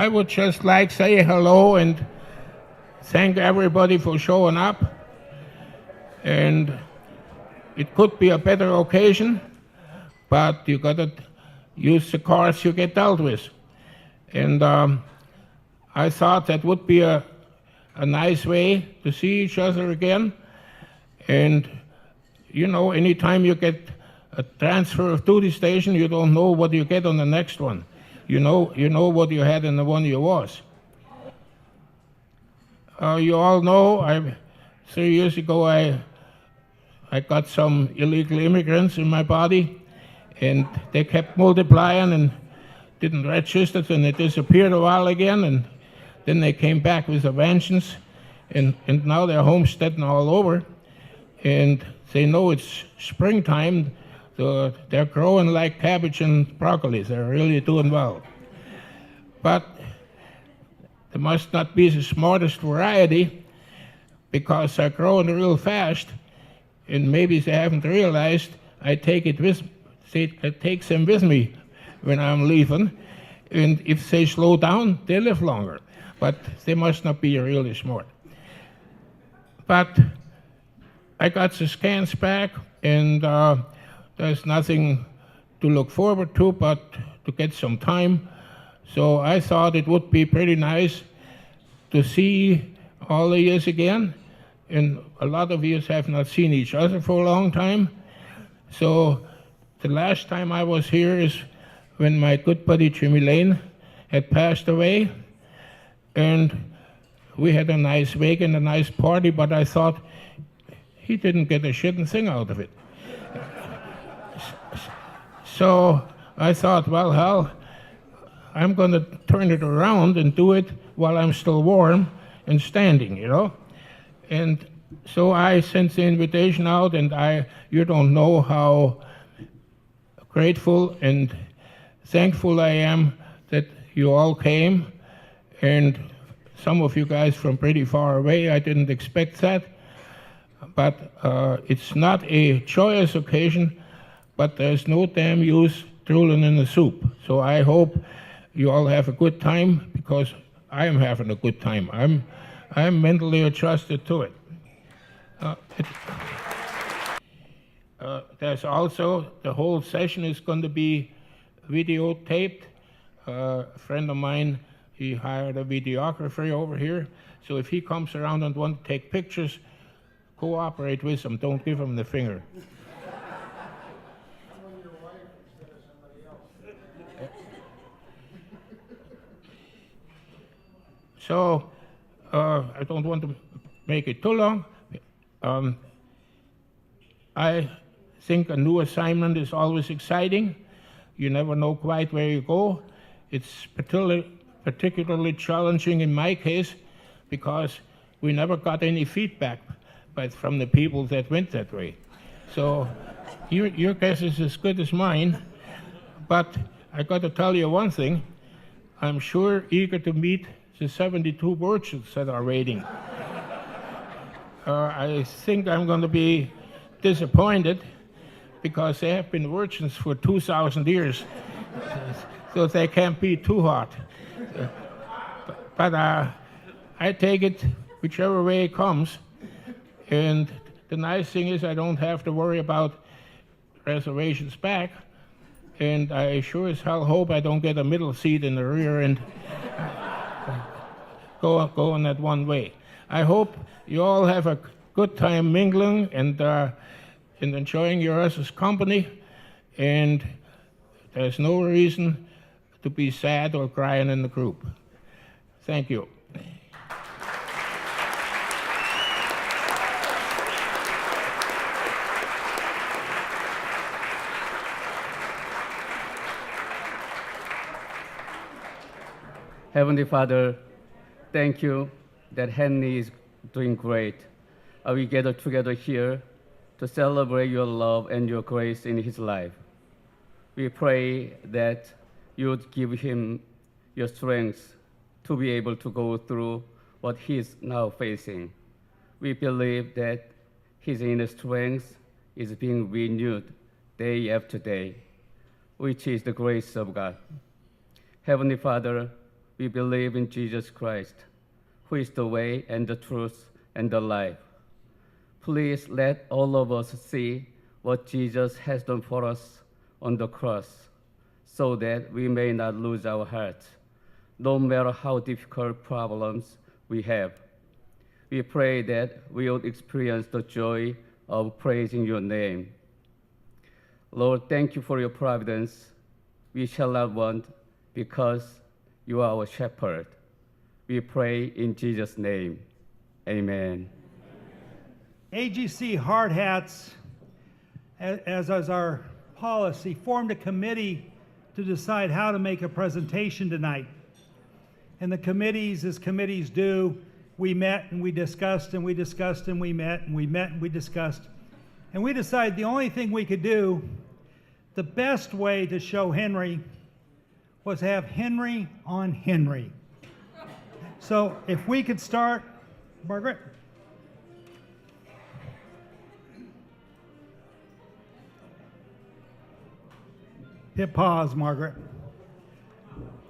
I would just like say hello and thank everybody for showing up. And it could be a better occasion, but you got to use the cards you get dealt with. And I thought that would be a nice way to see each other again. And, you know, anytime you get a transfer of duty station, you don't know what you get on the next one. You know what you had in the one you was. You all know, 3 years ago, I got some illegal immigrants in my body, and they kept multiplying and didn't register, and they disappeared a while again, and then they came back with a vengeance, and now they're homesteading all over, and they know it's springtime, so they're growing like cabbage and broccoli. They're really doing well. But they must not be the smartest variety, because they're growing real fast, and maybe they haven't realized I take them with me when I'm leaving, and if they slow down, they live longer. But they must not be really smart. But I got the scans back, and there's nothing to look forward to but to get some time. So I thought it would be pretty nice to see all of you again. And a lot of you have not seen each other for a long time. So the last time I was here is when my good buddy Jimmy Lane had passed away. And we had a nice wake and a nice party, but I thought he didn't get a shitting thing out of it. So I thought, well, hell, I'm going to turn it around and do it while I'm still warm and standing, you know. And so I sent the invitation out, and you don't know how grateful and thankful I am that you all came. And some of you guys from pretty far away, I didn't expect that. But it's not a joyous occasion, but there's no damn use drooling in the soup. So I hope you all have a good time, because I am having a good time. I'm mentally adjusted to it. There's also, the whole session is going to be videotaped. A friend of mine, he hired a videographer over here. So if he comes around and wants to take pictures, cooperate with him. Don't give him the finger. So I don't want to make it too long. I think a new assignment is always exciting. You never know quite where you go. It's particularly challenging in my case, because we never got any feedback from the people that went that way. So your guess is as good as mine. But I got to tell you one thing. I'm sure eager to meet the 72 virgins that are waiting. I think I'm going to be disappointed, because they have been virgins for 2,000 years, so they can't be too hot. But I take it whichever way it comes. And the nice thing is I don't have to worry about reservations back. And I sure as hell hope I don't get a middle seat in the rear and go in that one way. I hope you all have a good time mingling and enjoying your other's company. And there's no reason to be sad or crying in the group. Thank you. Heavenly Father, thank you that Henry is doing great. We gather together here to celebrate your love and your grace in his life. We pray that you would give him your strength to be able to go through what he is now facing. We believe that his inner strength is being renewed day after day, which is the grace of God. Heavenly Father, we believe in Jesus Christ, who is the way and the truth and the life. Please let all of us see what Jesus has done for us on the cross, so that we may not lose our hearts, no matter how difficult problems we have. We pray that we will experience the joy of praising your name. Lord, thank you for your providence. We shall not want because you are our shepherd. We pray in Jesus' name. Amen. AGC Hardhats, as our policy, formed a committee to decide how to make a presentation tonight. And the committees, as committees do, we met and we discussed and we discussed and we met and we met and we discussed. And we decided the only thing we could do, the best way to show Henry was have Henry on Henry. So if we could start, Margaret. Hit pause, Margaret.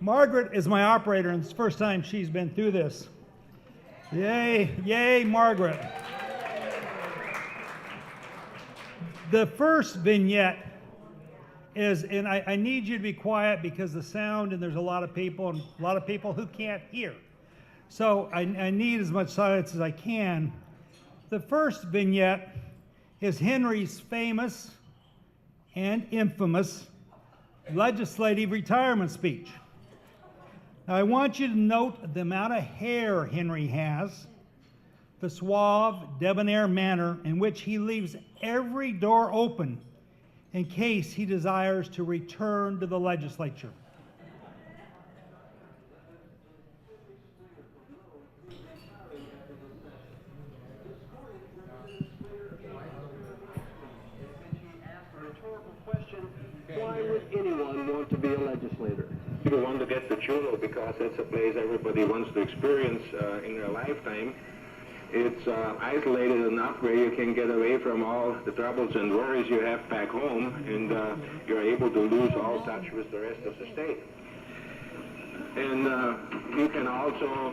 Margaret is my operator, and it's the first time she's been through this. Yay, yay, Margaret. The first vignette is, and I need you to be quiet because the sound, and there's a lot of people, and a lot of people who can't hear. So I need as much silence as I can. The first vignette is Henry's famous and infamous legislative retirement speech. Now, I want you to note the amount of hair Henry has, the suave, debonair manner in which he leaves every door open in case he desires to return to the legislature. Why would anyone want to be a legislator? People want to get to Chulo because that's a place everybody wants to experience in their lifetime. It's isolated enough where you can get away from all the troubles and worries you have back home, and you're able to lose all touch with the rest of the state. And you can also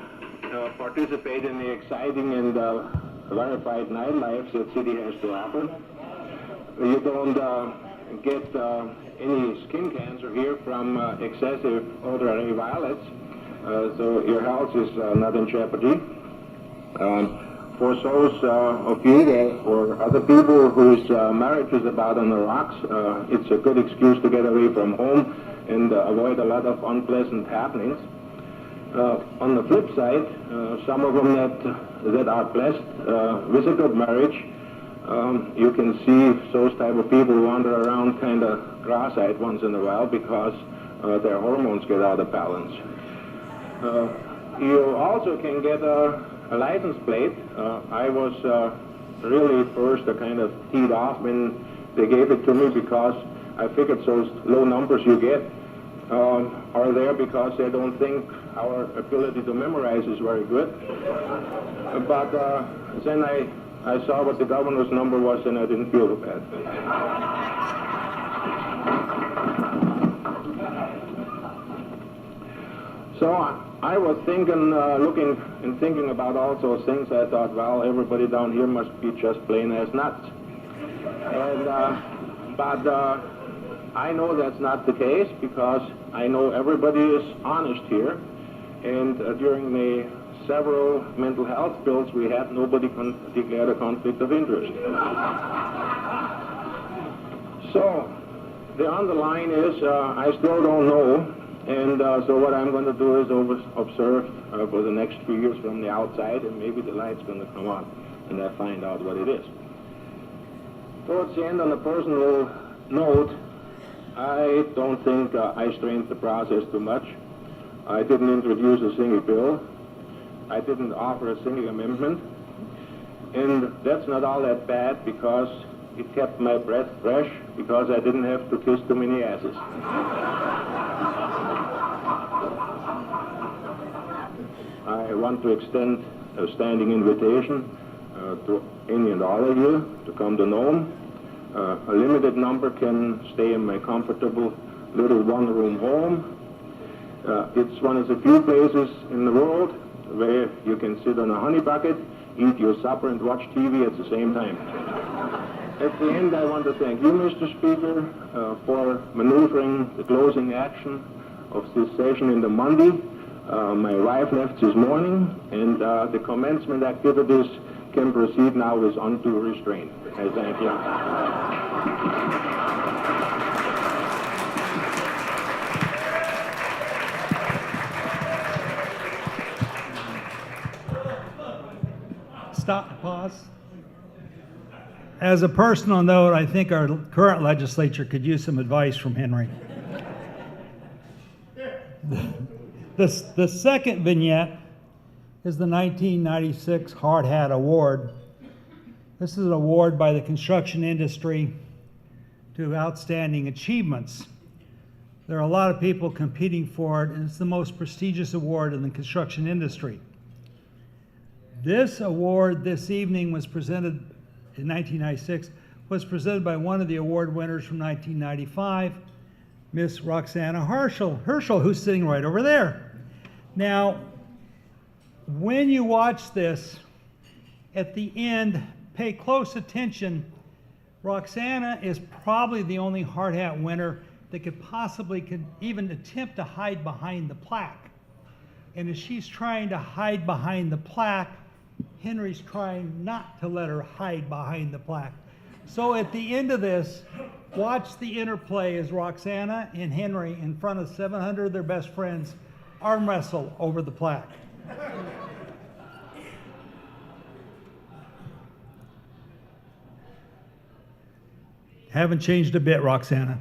participate in the exciting and verified nightlife that city has to offer. You don't get any skin cancer here from excessive ultraviolet violets, so your health is not in jeopardy. For those of you or other people whose marriage is about on the rocks, it's a good excuse to get away from home and avoid a lot of unpleasant happenings. On the flip side, some of them that are blessed with a good marriage, you can see those type of people wander around kind of cross-eyed once in a while because their hormones get out of balance. You also can get a license plate. I was really first kind of teed off when they gave it to me because I figured those low numbers you get are there because they don't think our ability to memorize is very good. But then I saw what the governor's number was and I didn't feel bad. So I was thinking, looking and thinking about all those things. I thought, well, everybody down here must be just plain as nuts. And, but I know that's not the case because I know everybody is honest here. And during the several mental health bills we had, nobody declared a conflict of interest. So the underline is I still don't know. And so what I'm going to do is observe for the next few years from the outside, and maybe the light's going to come on, and I find out what it is. Towards the end, on a personal note, I don't think I strained the process too much. I didn't introduce a single bill. I didn't offer a single amendment. And that's not all that bad because it kept my breath fresh because I didn't have to kiss too many asses. I want to extend a standing invitation to any and all of you to come to Nome. A limited number can stay in my comfortable little one-room home. It's one of the few places in the world where you can sit on a honey bucket, eat your supper, and watch TV at the same time. At the end, I want to thank you, Mr. Speaker, for maneuvering the closing action of this session in the Monday. My wife left this morning, and the commencement activities can proceed now with undue restraint. I thank you. Stop, pause. As a personal note, I think our current legislature could use some advice from Henry. The second vignette is the 1996 Hardhat Award. This is an award by the construction industry to outstanding achievements. There are a lot of people competing for it, and it's the most prestigious award in the construction industry. This award this evening was presented in 1996, was presented by one of the award winners from 1995, Miss Roxana Herschel, who's sitting right over there. Now, when you watch this, at the end, pay close attention. Roxana is probably the only Hardhat winner that could even attempt to hide behind the plaque. And as she's trying to hide behind the plaque, Henry's trying not to let her hide behind the plaque. So at the end of this, watch the interplay as Roxana and Henry, in front of 700 of their best friends, arm wrestle over the plaque. Haven't changed a bit, Roxana.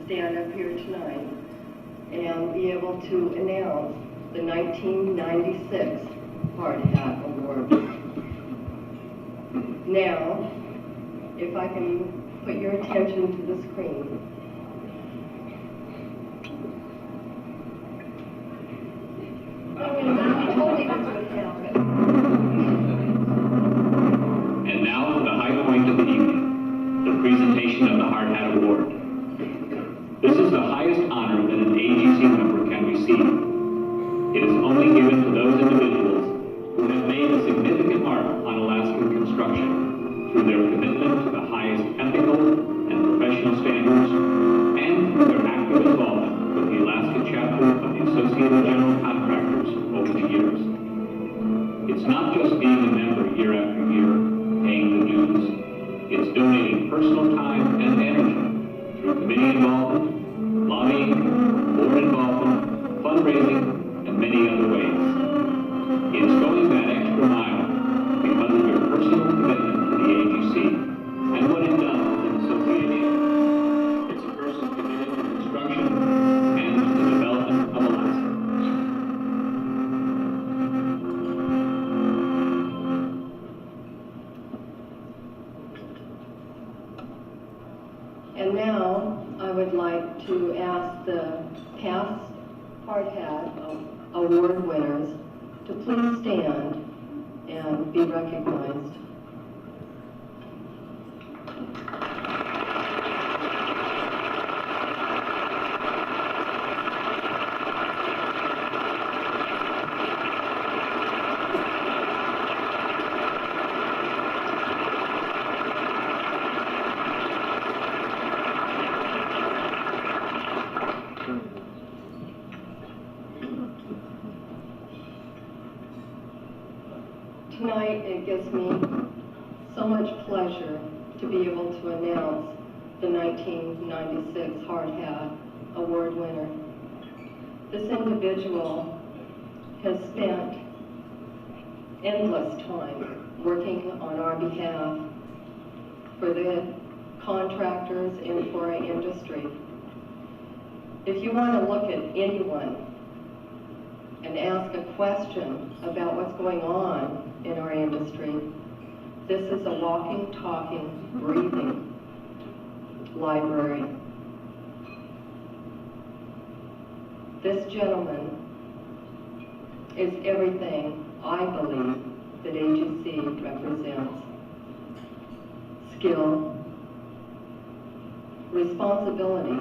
Stand up here tonight and be able to announce the 1996 Hardhat Award. Now, if I can put your attention to the screen. I told you this would happen. And now for the high point of the evening, the presentation of the Hardhat Award. This is the highest honor that an AGC member can receive. It is only given to those individuals who have made a significant mark on Alaskan construction through their commitment to the highest ethical and professional standards and through their active involvement with the Alaska chapter of the Associated General Contractors over the years. It's not just being a member year after year, paying the dues. It's donating personal time and energy through committee involvement, lobbying, board involvement, fundraising, and many other ways. It's going that extra mile because of your personal commitment to the AGC and what it does as an association. It's a person committed to construction and to the development of Alaska. And now I would like to ask the past Hardhat Award winners to please stand and be recognized. Tonight, it gives me so much pleasure to be able to announce the 1996 Hardhat Award winner. This individual has spent endless time working on our behalf for the contractors and for our industry. If you want to look at anyone and ask a question about what's going on in our industry, this is a walking, talking, breathing library. This gentleman is everything I believe that AGC represents. Skill, responsibility,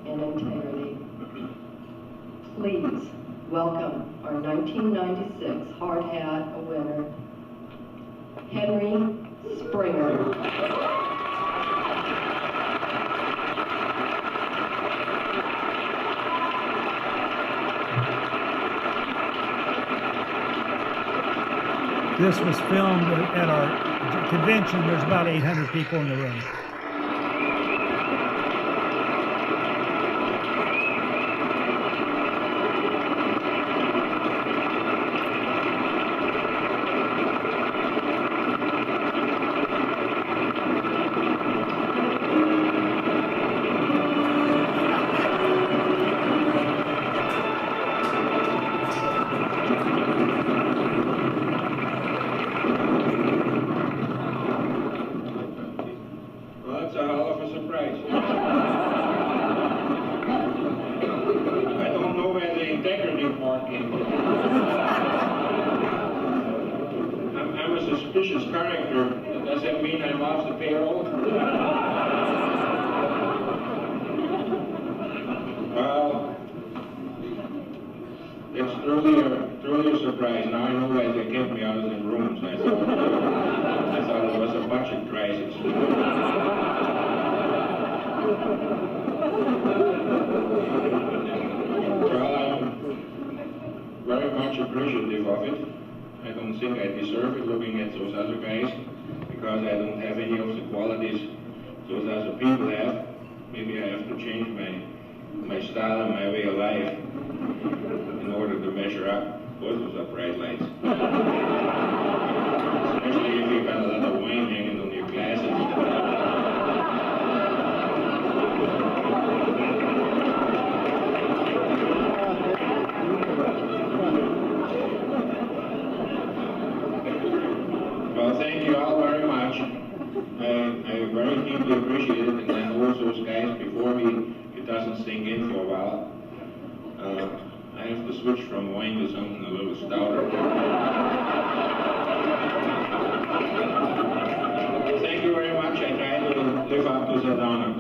and integrity. Please welcome our 1996 Hardhat winner, Henry Springer. This was filmed at our convention. There's about 800 people in the room. I'm a suspicious character. Does that mean I'm off the payroll? Well, it's truly a surprise. Now I know why they kept me out of the rooms. I thought it was a budget crisis. Well, I'm very much appreciative of it. I don't think I deserve it looking at those other guys, because I don't have any of the qualities those other people have. Maybe I have to change my style and my way of life in order to measure up. Both those are bright lights. Especially if you've got a lot of wine hanging on your glasses. Well, thank you all very much. I very deeply appreciate it, and I know those guys before me, it doesn't sink in for a while. I have to switch from wine to something a little stouter. Thank you very much. I try to live up to that honor.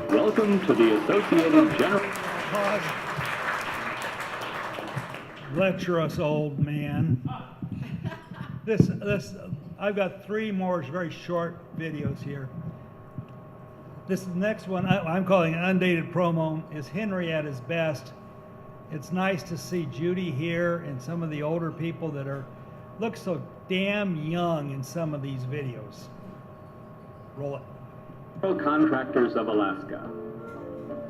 Welcome to the Associated General. Lecture us, old man. I've got 3 more very short videos here. This next one, I'm calling an undated promo, is Henry at his best. It's nice to see Judy here and some of the older people that look so damn young in some of these videos. Roll it. Contractors of Alaska.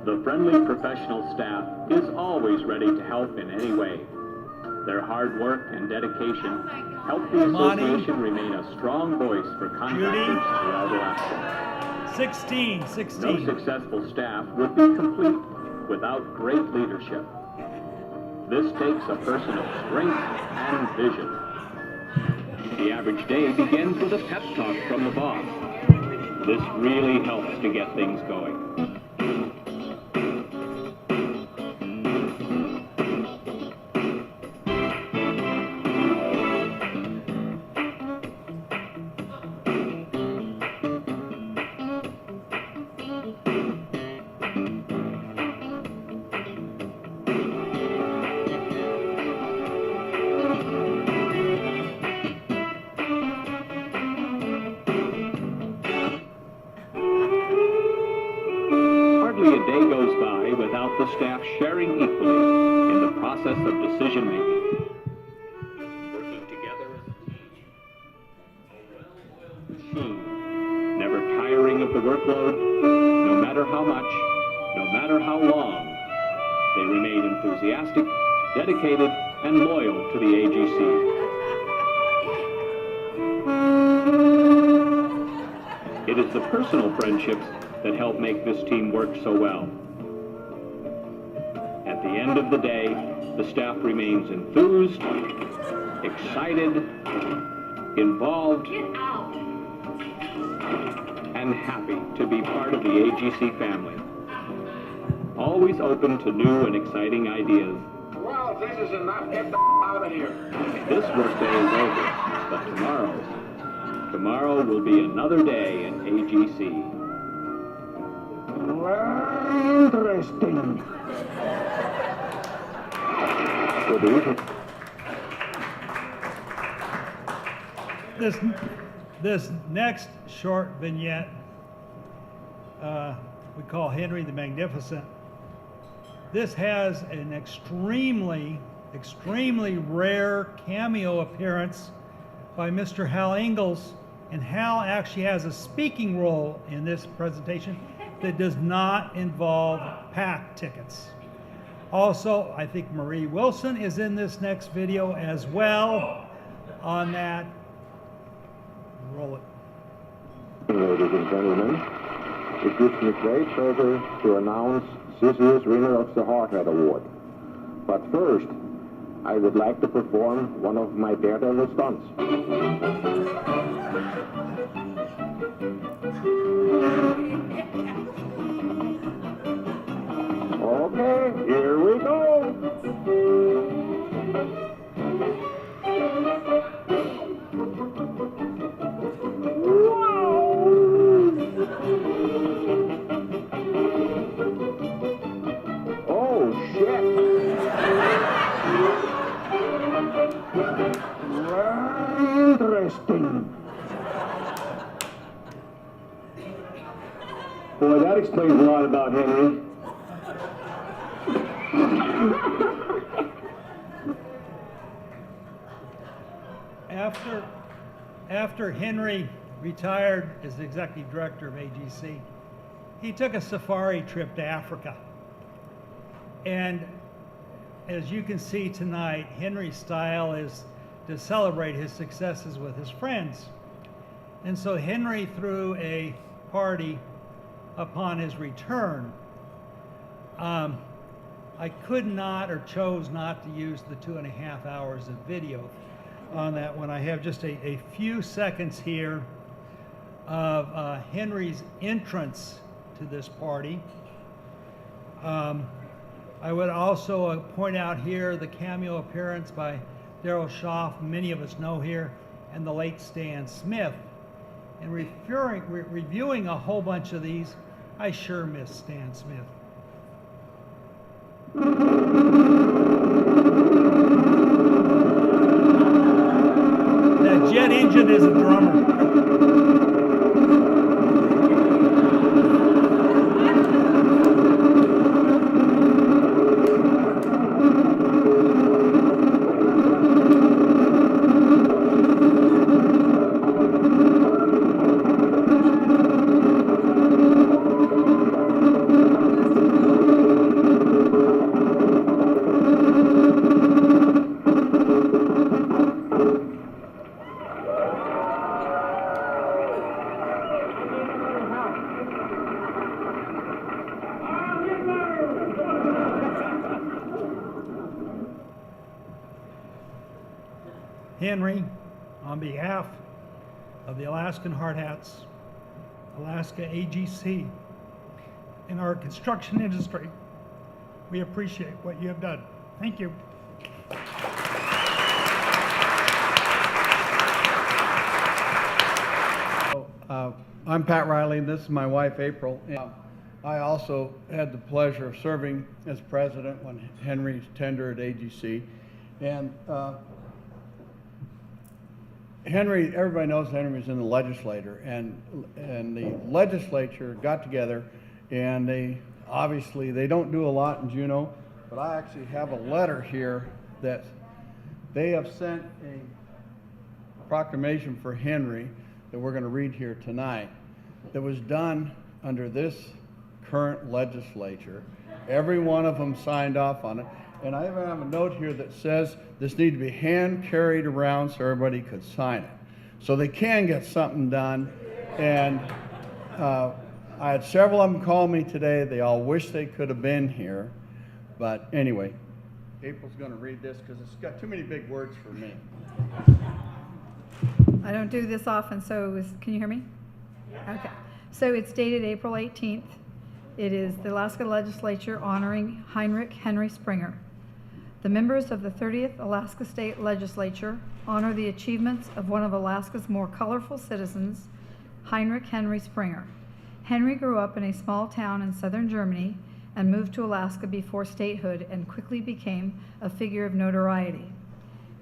The friendly professional staff is always ready to help in any way. Their hard work and dedication help the association remain a strong voice for contractors throughout Alaska. 16. No successful staff would be complete without great leadership. This takes a person of strength and vision. The average day begins with a pep talk from the boss. This really helps to get things going. Hardly a day goes by without the staff sharing equally in the process of decision making. Working together as a team, never tiring of No matter how long, they remain enthusiastic, dedicated, and loyal to the AGC. It is the personal friendships that help make this team work so well. At the end of the day, the staff remains enthused, excited, involved, and happy to be part of the AGC family. Always open to new and exciting ideas. Well, this is enough. Get the out of here. This workday is over, but tomorrow will be another day in AGC. Interesting. Good evening. This next short vignette we call Henry the Magnificent. This has an extremely rare cameo appearance by Mr. Hal Ingalls, and Hal actually has a speaking role in this presentation that does not involve pack tickets. Also, I think Marie Wilson is in this next video as well on that. Roll it. Ladies and gentlemen, it gives me great pleasure to announce this year's winner of the Hardhat Award. But first, I would like to perform one of my daredevil stunts. Okay, here we go. Oh, shit. Interesting. Boy, that explains a lot about Henry. After Henry retired as the executive director of AGC, he took a safari trip to Africa. And as you can see tonight, Henry's style is to celebrate his successes with his friends. And so Henry threw a party upon his return. I could not or chose not to use the 2.5 hours of video on that one. I have just a few seconds here of Henry's entrance to this party. I would also point out here the cameo appearance by Darryl Schaff, many of us know here, and the late Stan Smith. And reviewing a whole bunch of these, I sure miss Stan Smith. That jet engine is a drummer. Henry, on behalf of the Alaskan Hardhats, Alaska AGC, and our construction industry, we appreciate what you have done. Thank you. I'm Pat Riley, and this is my wife, April. I also had the pleasure of serving as president when Henry's tenure at AGC. And Henry, everybody knows Henry was in the legislature, and the legislature got together, and they don't do a lot in Juneau, but I actually have a letter here that they have sent a proclamation for Henry that we're going to read here tonight that was done under this current legislature. Every one of them signed off on it. And I even have a note here that says this needs to be hand carried around so everybody could sign it. So they can get something done. And I had several of them call me today. They all wish they could have been here. But anyway, April's going to read this because it's got too many big words for me. I don't do this often, so can you hear me? Okay. So it's dated April 18th. It is the Alaska Legislature honoring Heinrich Henry Springer. The members of the 30th Alaska State Legislature honor the achievements of one of Alaska's more colorful citizens, Heinrich Henry Springer. Henry grew up in a small town in southern Germany and moved to Alaska before statehood and quickly became a figure of notoriety.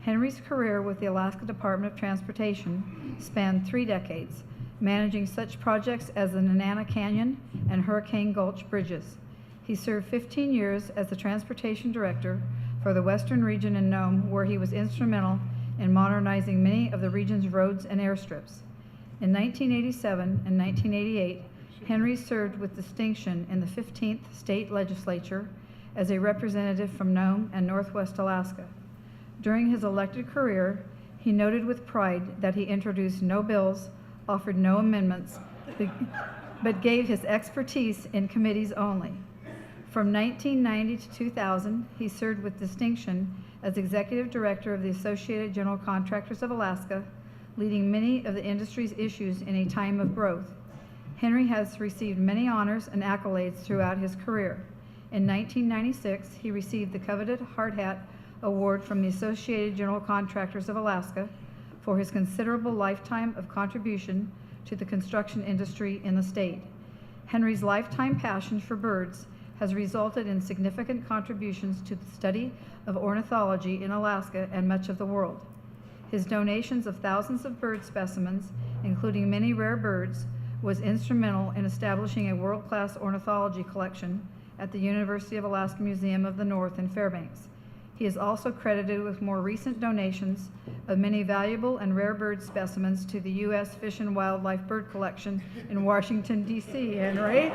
Henry's career with the Alaska Department of Transportation spanned 3 decades, managing such projects as the Nenana Canyon and Hurricane Gulch bridges. He served 15 years as the Transportation Director for the Western Region in Nome, where he was instrumental in modernizing many of the region's roads and airstrips. In 1987 and 1988, Henry served with distinction in the 15th State Legislature as a representative from Nome and Northwest Alaska. During his elected career, he noted with pride that he introduced no bills, offered no amendments, but gave his expertise in committees only. From 1990 to 2000, he served with distinction as Executive Director of the Associated General Contractors of Alaska, leading many of the industry's issues in a time of growth. Henry has received many honors and accolades throughout his career. In 1996, he received the coveted Hardhat Award from the Associated General Contractors of Alaska for his considerable lifetime of contribution to the construction industry in the state. Henry's lifetime passion for birds has resulted in significant contributions to the study of ornithology in Alaska and much of the world. His donations of thousands of bird specimens, including many rare birds, was instrumental in establishing a world-class ornithology collection at the University of Alaska Museum of the North in Fairbanks. He is also credited with more recent donations of many valuable and rare bird specimens to the U.S. Fish and Wildlife Bird Collection in Washington, D.C., Henry.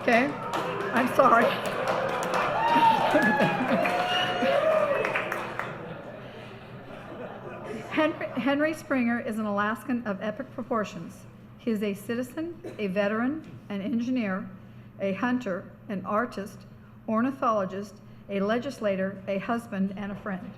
Okay, I'm sorry. Henry Springer is an Alaskan of epic proportions. He is a citizen, a veteran, an engineer, a hunter, an artist, ornithologist, a legislator, a husband, and a friend.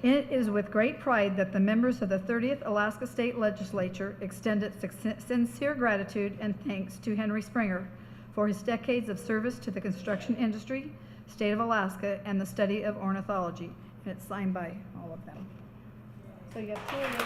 It is with great pride that the members of the 30th Alaska State Legislature extended sincere gratitude and thanks to Henry Springer for his decades of service to the construction industry, state of Alaska, and the study of ornithology. And it's signed by all of them. So you have 2 originals.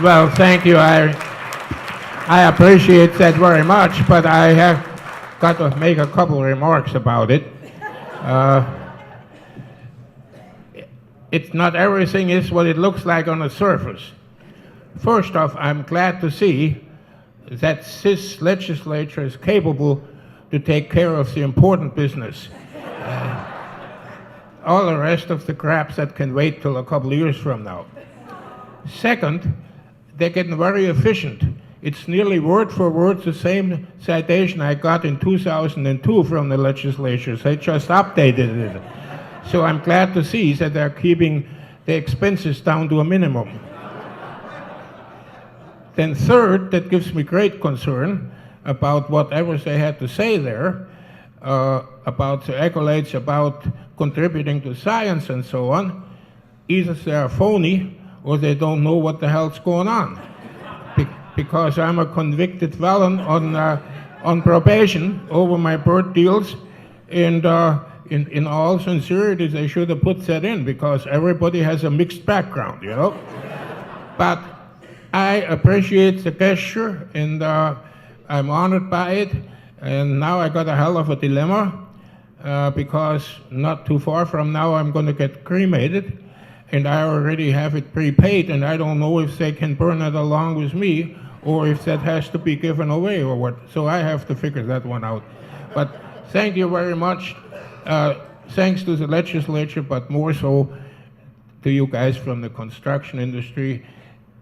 Well, thank you. I appreciate that very much, but I have got to make a couple of remarks about it. It's not everything is what it looks like on the surface. First off, I'm glad to see that this legislature is capable to take care of the important business. All the rest of the craps that can wait till a couple of years from now. Second, they're getting very efficient. It's nearly word for word the same citation I got in 2002 from the legislature. They just updated it. So I'm glad to see that they're keeping the expenses down to a minimum. Then third, that gives me great concern about whatever they had to say there, about the accolades, about contributing to science and so on. Either they are phony or they don't know what the hell's going on. Because I'm a convicted felon on probation over my bird deals, and in all sincerity, they should have put that in, because everybody has a mixed background, you know. But I appreciate the gesture, and I'm honored by it, and now I got a hell of a dilemma, because not too far from now I'm going to get cremated, and I already have it prepaid, and I don't know if they can burn it along with me, or if that has to be given away or what. So I have to figure that one out. But thank you very much. Thanks to the legislature, but more so to you guys from the construction industry.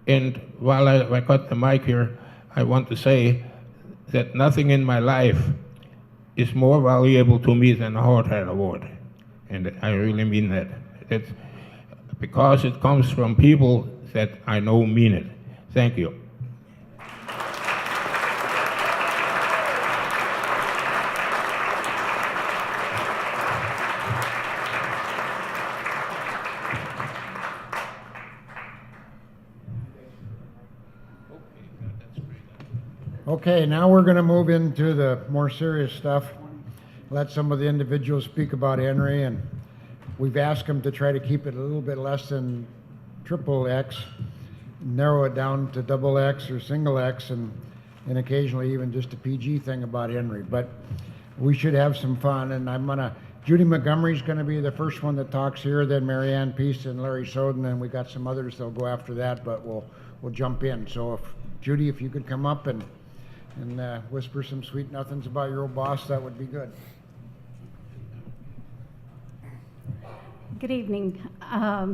And while I got the mic here, I want to say that nothing in my life is more valuable to me than a Hardhat Award. And I really mean that. It's because it comes from people that I know mean it. Thank you. Okay, now we're going to move into the more serious stuff. Let some of the individuals speak about Henry, and we've asked them to try to keep it a little bit less than XXX, narrow it down to XX or single X, and occasionally even just a PG thing about Henry. But we should have some fun, and Judy Montgomery's going to be the first one that talks here, then Marianne Peace and Larry Soden, and we got some others that'll go after that, but we'll jump in. So Judy, if you could come up and whisper some sweet nothings about your old boss, that would be good. Good evening. I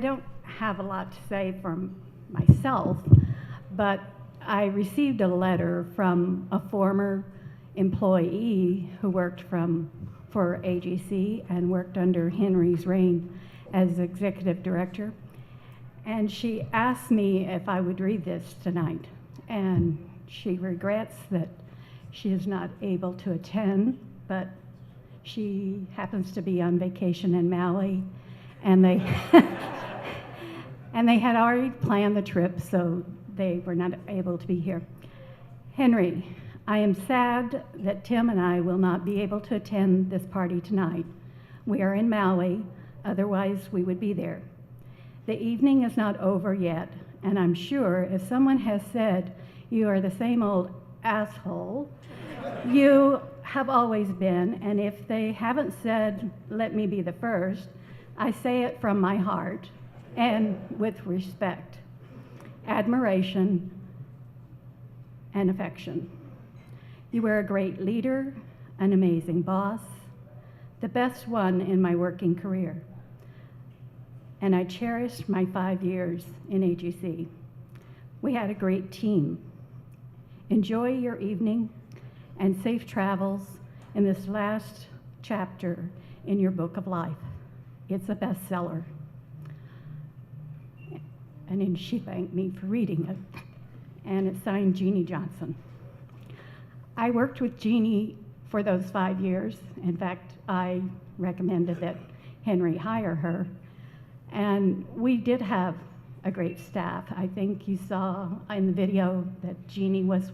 don't have a lot to say from myself, but I received a letter from a former employee who worked for AGC and worked under Henry's reign as executive director. And she asked me if I would read this tonight. And she regrets that she is not able to attend, but she happens to be on vacation in Maui, and they and they had already planned the trip, so they were not able to be here. Henry, I am sad that Tim and I will not be able to attend this party tonight. We are in Maui, otherwise we would be there. The evening is not over yet, and I'm sure if someone has said, "You are the same old asshole," you have always been, and if they haven't said, "Let me be the first," I say it from my heart and with respect, admiration, and affection. You were a great leader, an amazing boss, the best one in my working career. And I cherished my 5 years in AGC. We had a great team. Enjoy your evening and safe travels in this last chapter in your book of life. It's a bestseller. And then she thanked me for reading it. And it's signed Jeannie Johnson. I worked with Jeannie for those 5 years. In fact, I recommended that Henry hire her. And we did have a great staff. I think you saw in the video that Jeannie was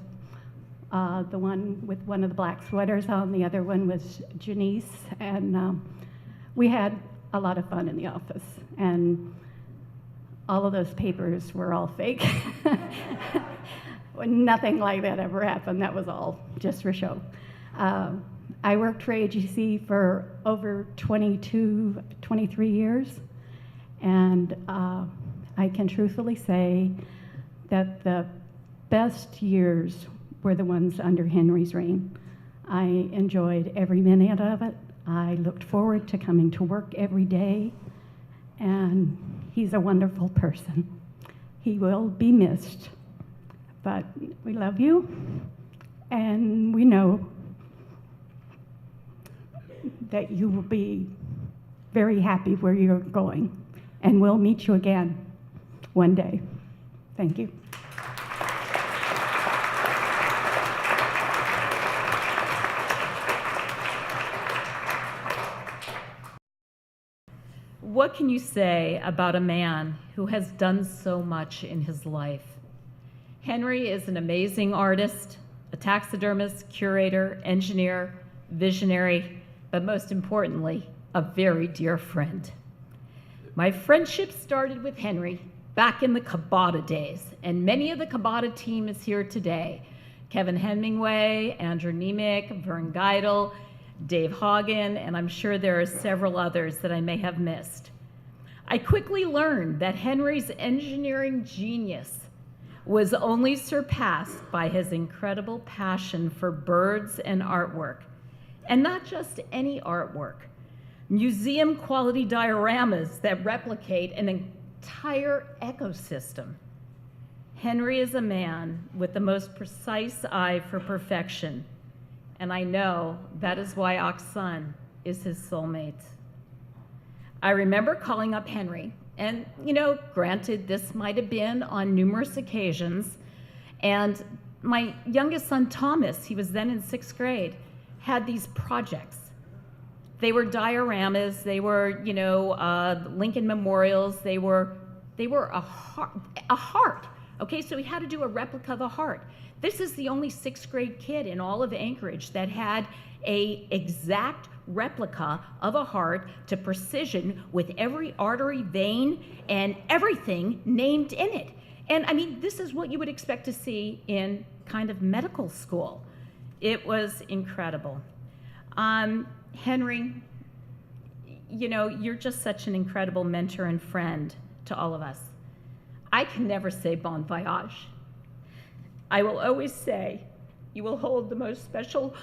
the one with one of the black sweaters on, the other one was Janice, and we had a lot of fun in the office. And all of those papers were all fake. Nothing like that ever happened. That was all just for show. I worked for AGC for over 23 years. And I can truthfully say that the best years were the ones under Henry's reign. I enjoyed every minute of it. I looked forward to coming to work every day, and he's a wonderful person. He will be missed, but we love you, and we know that you will be very happy where you're going. And we'll meet you again one day. Thank you. What can you say about a man who has done so much in his life? Henry is an amazing artist, a taxidermist, curator, engineer, visionary, but most importantly, a very dear friend. My friendship started with Henry back in the Cabada days, and many of the Cabada team is here today. Kevin Hemingway, Andrew Nemick, Vern Geidel, Dave Hagen, and I'm sure there are several others that I may have missed. I quickly learned that Henry's engineering genius was only surpassed by his incredible passion for birds and artwork. And not just any artwork, museum quality dioramas that replicate an entire ecosystem. Henry is a man with the most precise eye for perfection, and I know that is why Oksun is his soulmate. I remember calling up Henry, and granted, this might have been on numerous occasions, and my youngest son, Thomas, he was then in 6th grade, had these projects. They were dioramas, they were, Lincoln memorials, they were a heart. Okay, so he had to do a replica of a heart. This is the only 6th grade kid in all of Anchorage that had an exact replica of a heart to precision with every artery, vein, and everything named in it. And I mean, this is what you would expect to see in kind of medical school. It was incredible. Henry, you're just such an incredible mentor and friend to all of us. I can never say bon voyage. I will always say you will hold the most special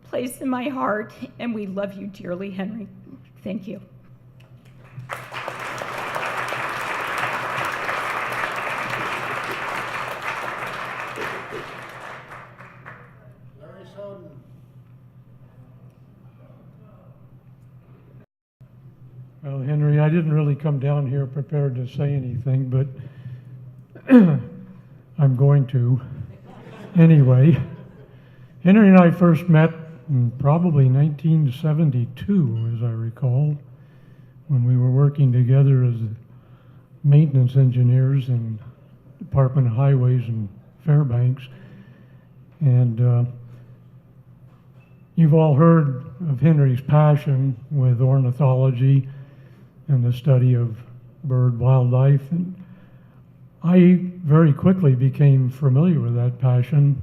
place in my heart, and we love you dearly, Henry. Thank you. Larry Soden. Well, Henry, I didn't really come down here prepared to say anything, but I'm going to. Anyway, Henry and I first met in probably 1972, as I recall, when we were working together as maintenance engineers in Department of Highways in Fairbanks. And you've all heard of Henry's passion with ornithology and the study of bird wildlife. And I very quickly became familiar with that passion.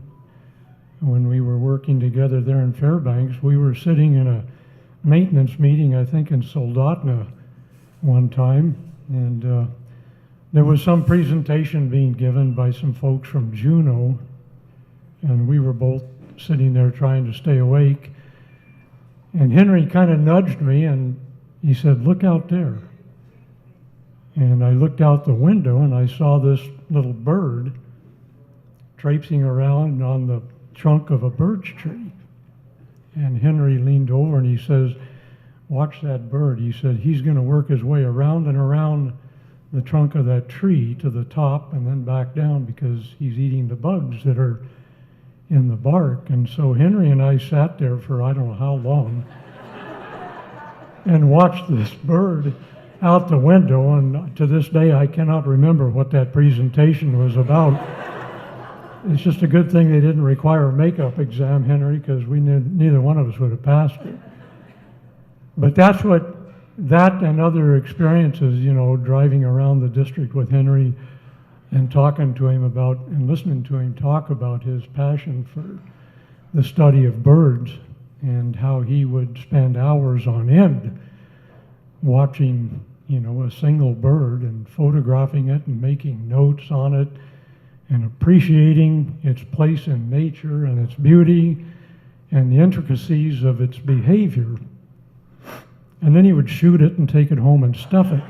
When we were working together there in Fairbanks, we were sitting in a maintenance meeting, I think in Soldotna one time, and there was some presentation being given by some folks from Juneau, and we were both sitting there trying to stay awake. And Henry kind of nudged me and he said, "Look out there." And I looked out the window and I saw this little bird traipsing around on the trunk of a birch tree. And Henry leaned over and he says, "Watch that bird." He said, "He's going to work his way around and around the trunk of that tree to the top and then back down because he's eating the bugs that are in the bark." And so Henry and I sat there for I don't know how long and watched this bird out the window, and to this day I cannot remember what that presentation was about. It's just a good thing they didn't require a makeup exam, Henry, because we neither one of us would have passed it. But that's what that and other experiences, driving around the district with Henry and talking to him about and listening to him talk about his passion for the study of birds and how he would spend hours on end watching, a single bird and photographing it and making notes on it and appreciating its place in nature and its beauty and the intricacies of its behavior. And then he would shoot it and take it home and stuff it.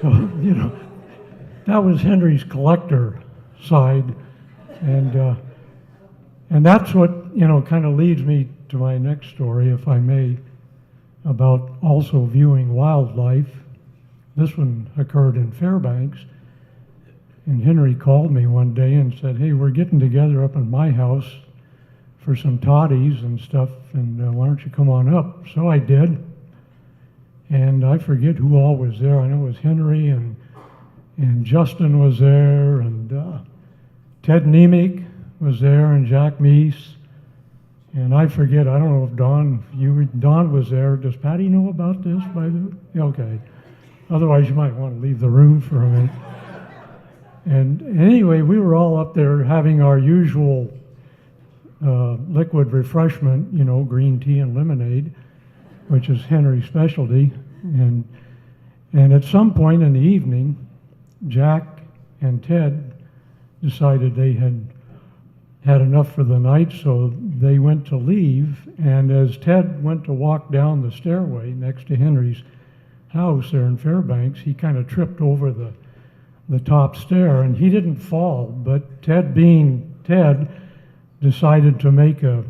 So, that was Henry's collector side. And that's what, kind of leads me to my next story, if I may, about also viewing wildlife. This one occurred in Fairbanks. And Henry called me one day and said, "Hey, we're getting together up in my house for some toddies and stuff, and why don't you come on up?" So I did. And I forget who all was there. I know it was Henry and Justin was there, and Ted Nemec was there, and Jack Meese. And I forget, I don't know if Don was there. Does Patty know about this, by the way? Okay. Otherwise, you might want to leave the room for a minute. And anyway, we were all up there having our usual liquid refreshment, you know, green tea and lemonade, which is Henry's specialty. And at some point in the evening, Jack and Ted decided they had enough for the night, so they went to leave. And as Ted went to walk down the stairway next to Henry's house there in Fairbanks, he kind of tripped over the top stair, and he didn't fall, but Ted, being Ted, decided to make a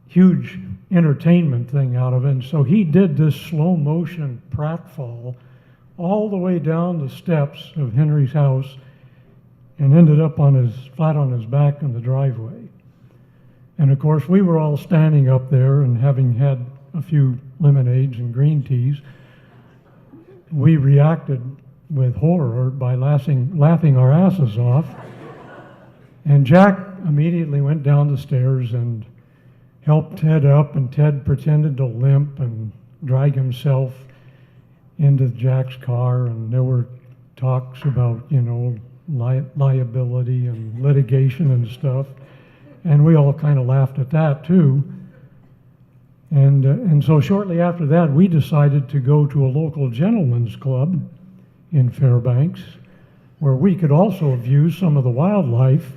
huge entertainment thing out of it. And so he did this slow motion pratfall all the way down the steps of Henry's house and ended up flat on his back in the driveway. And of course, we were all standing up there, and having had a few lemonades and green teas, we reacted with horror by laughing our asses off. And Jack immediately went down the stairs and helped Ted up, and Ted pretended to limp and drag himself into Jack's car, and there were talks about, you know, liability and litigation and stuff, and we all kind of laughed at that too. And so shortly after that, we decided to go to a local gentleman's club in Fairbanks, where we could also view some of the wildlife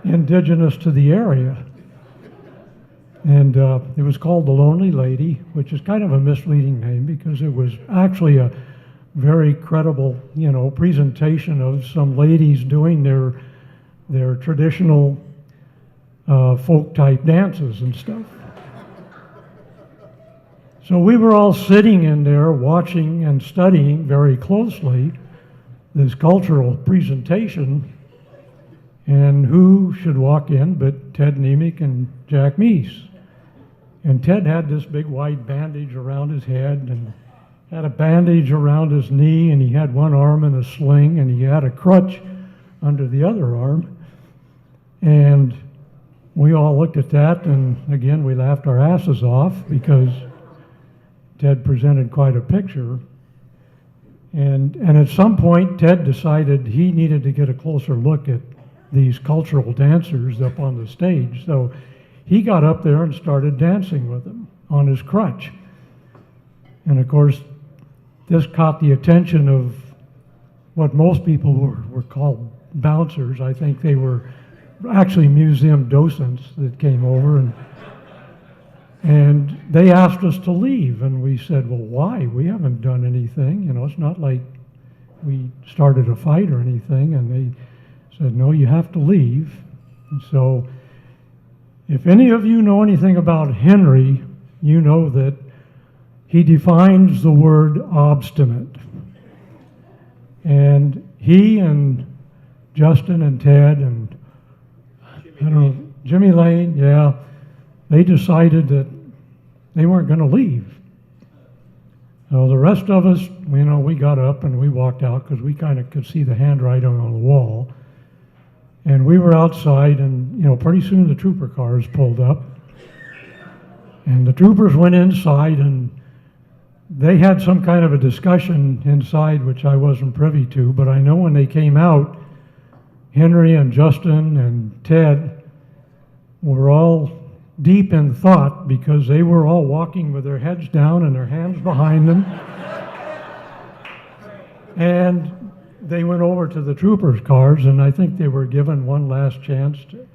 indigenous to the area. And it was called The Lonely Lady, which is kind of a misleading name because it was actually a very credible, you know, presentation of some ladies doing their traditional folk type dances and stuff. So we were all sitting in there watching and studying very closely this cultural presentation, and who should walk in but Ted Nemec and Jack Meese. And Ted had this big white bandage around his head, and had a bandage around his knee, and he had one arm in a sling, and he had a crutch under the other arm. And we all looked at that, and again, we laughed our asses off because Ted presented quite a picture. And at some point, Ted decided he needed to get a closer look at these cultural dancers up on the stage. So he got up there and started dancing with them on his crutch. And of course, this caught the attention of what most people were called bouncers. I think they were actually museum docents that came over, and they asked us to leave, and we said, well, why? We haven't done anything. You know, it's not like we started a fight or anything. And they said, no, you have to leave. And so if any of you know anything about Henry, you know that he defines the word obstinate. And he and Justin and Ted and Jimmy Lane, yeah, they decided that they weren't going to leave. So the rest of us, you know, we got up and we walked out because we kind of could see the handwriting on the wall. And we were outside, and, you know, pretty soon the trooper cars pulled up. And the troopers went inside, and they had some kind of a discussion inside, which I wasn't privy to, but I know when they came out, Henry and Justin and Ted were all deep in thought because they were all walking with their heads down and their hands behind them. And they went over to the troopers' cars, and I think they were given one last chance to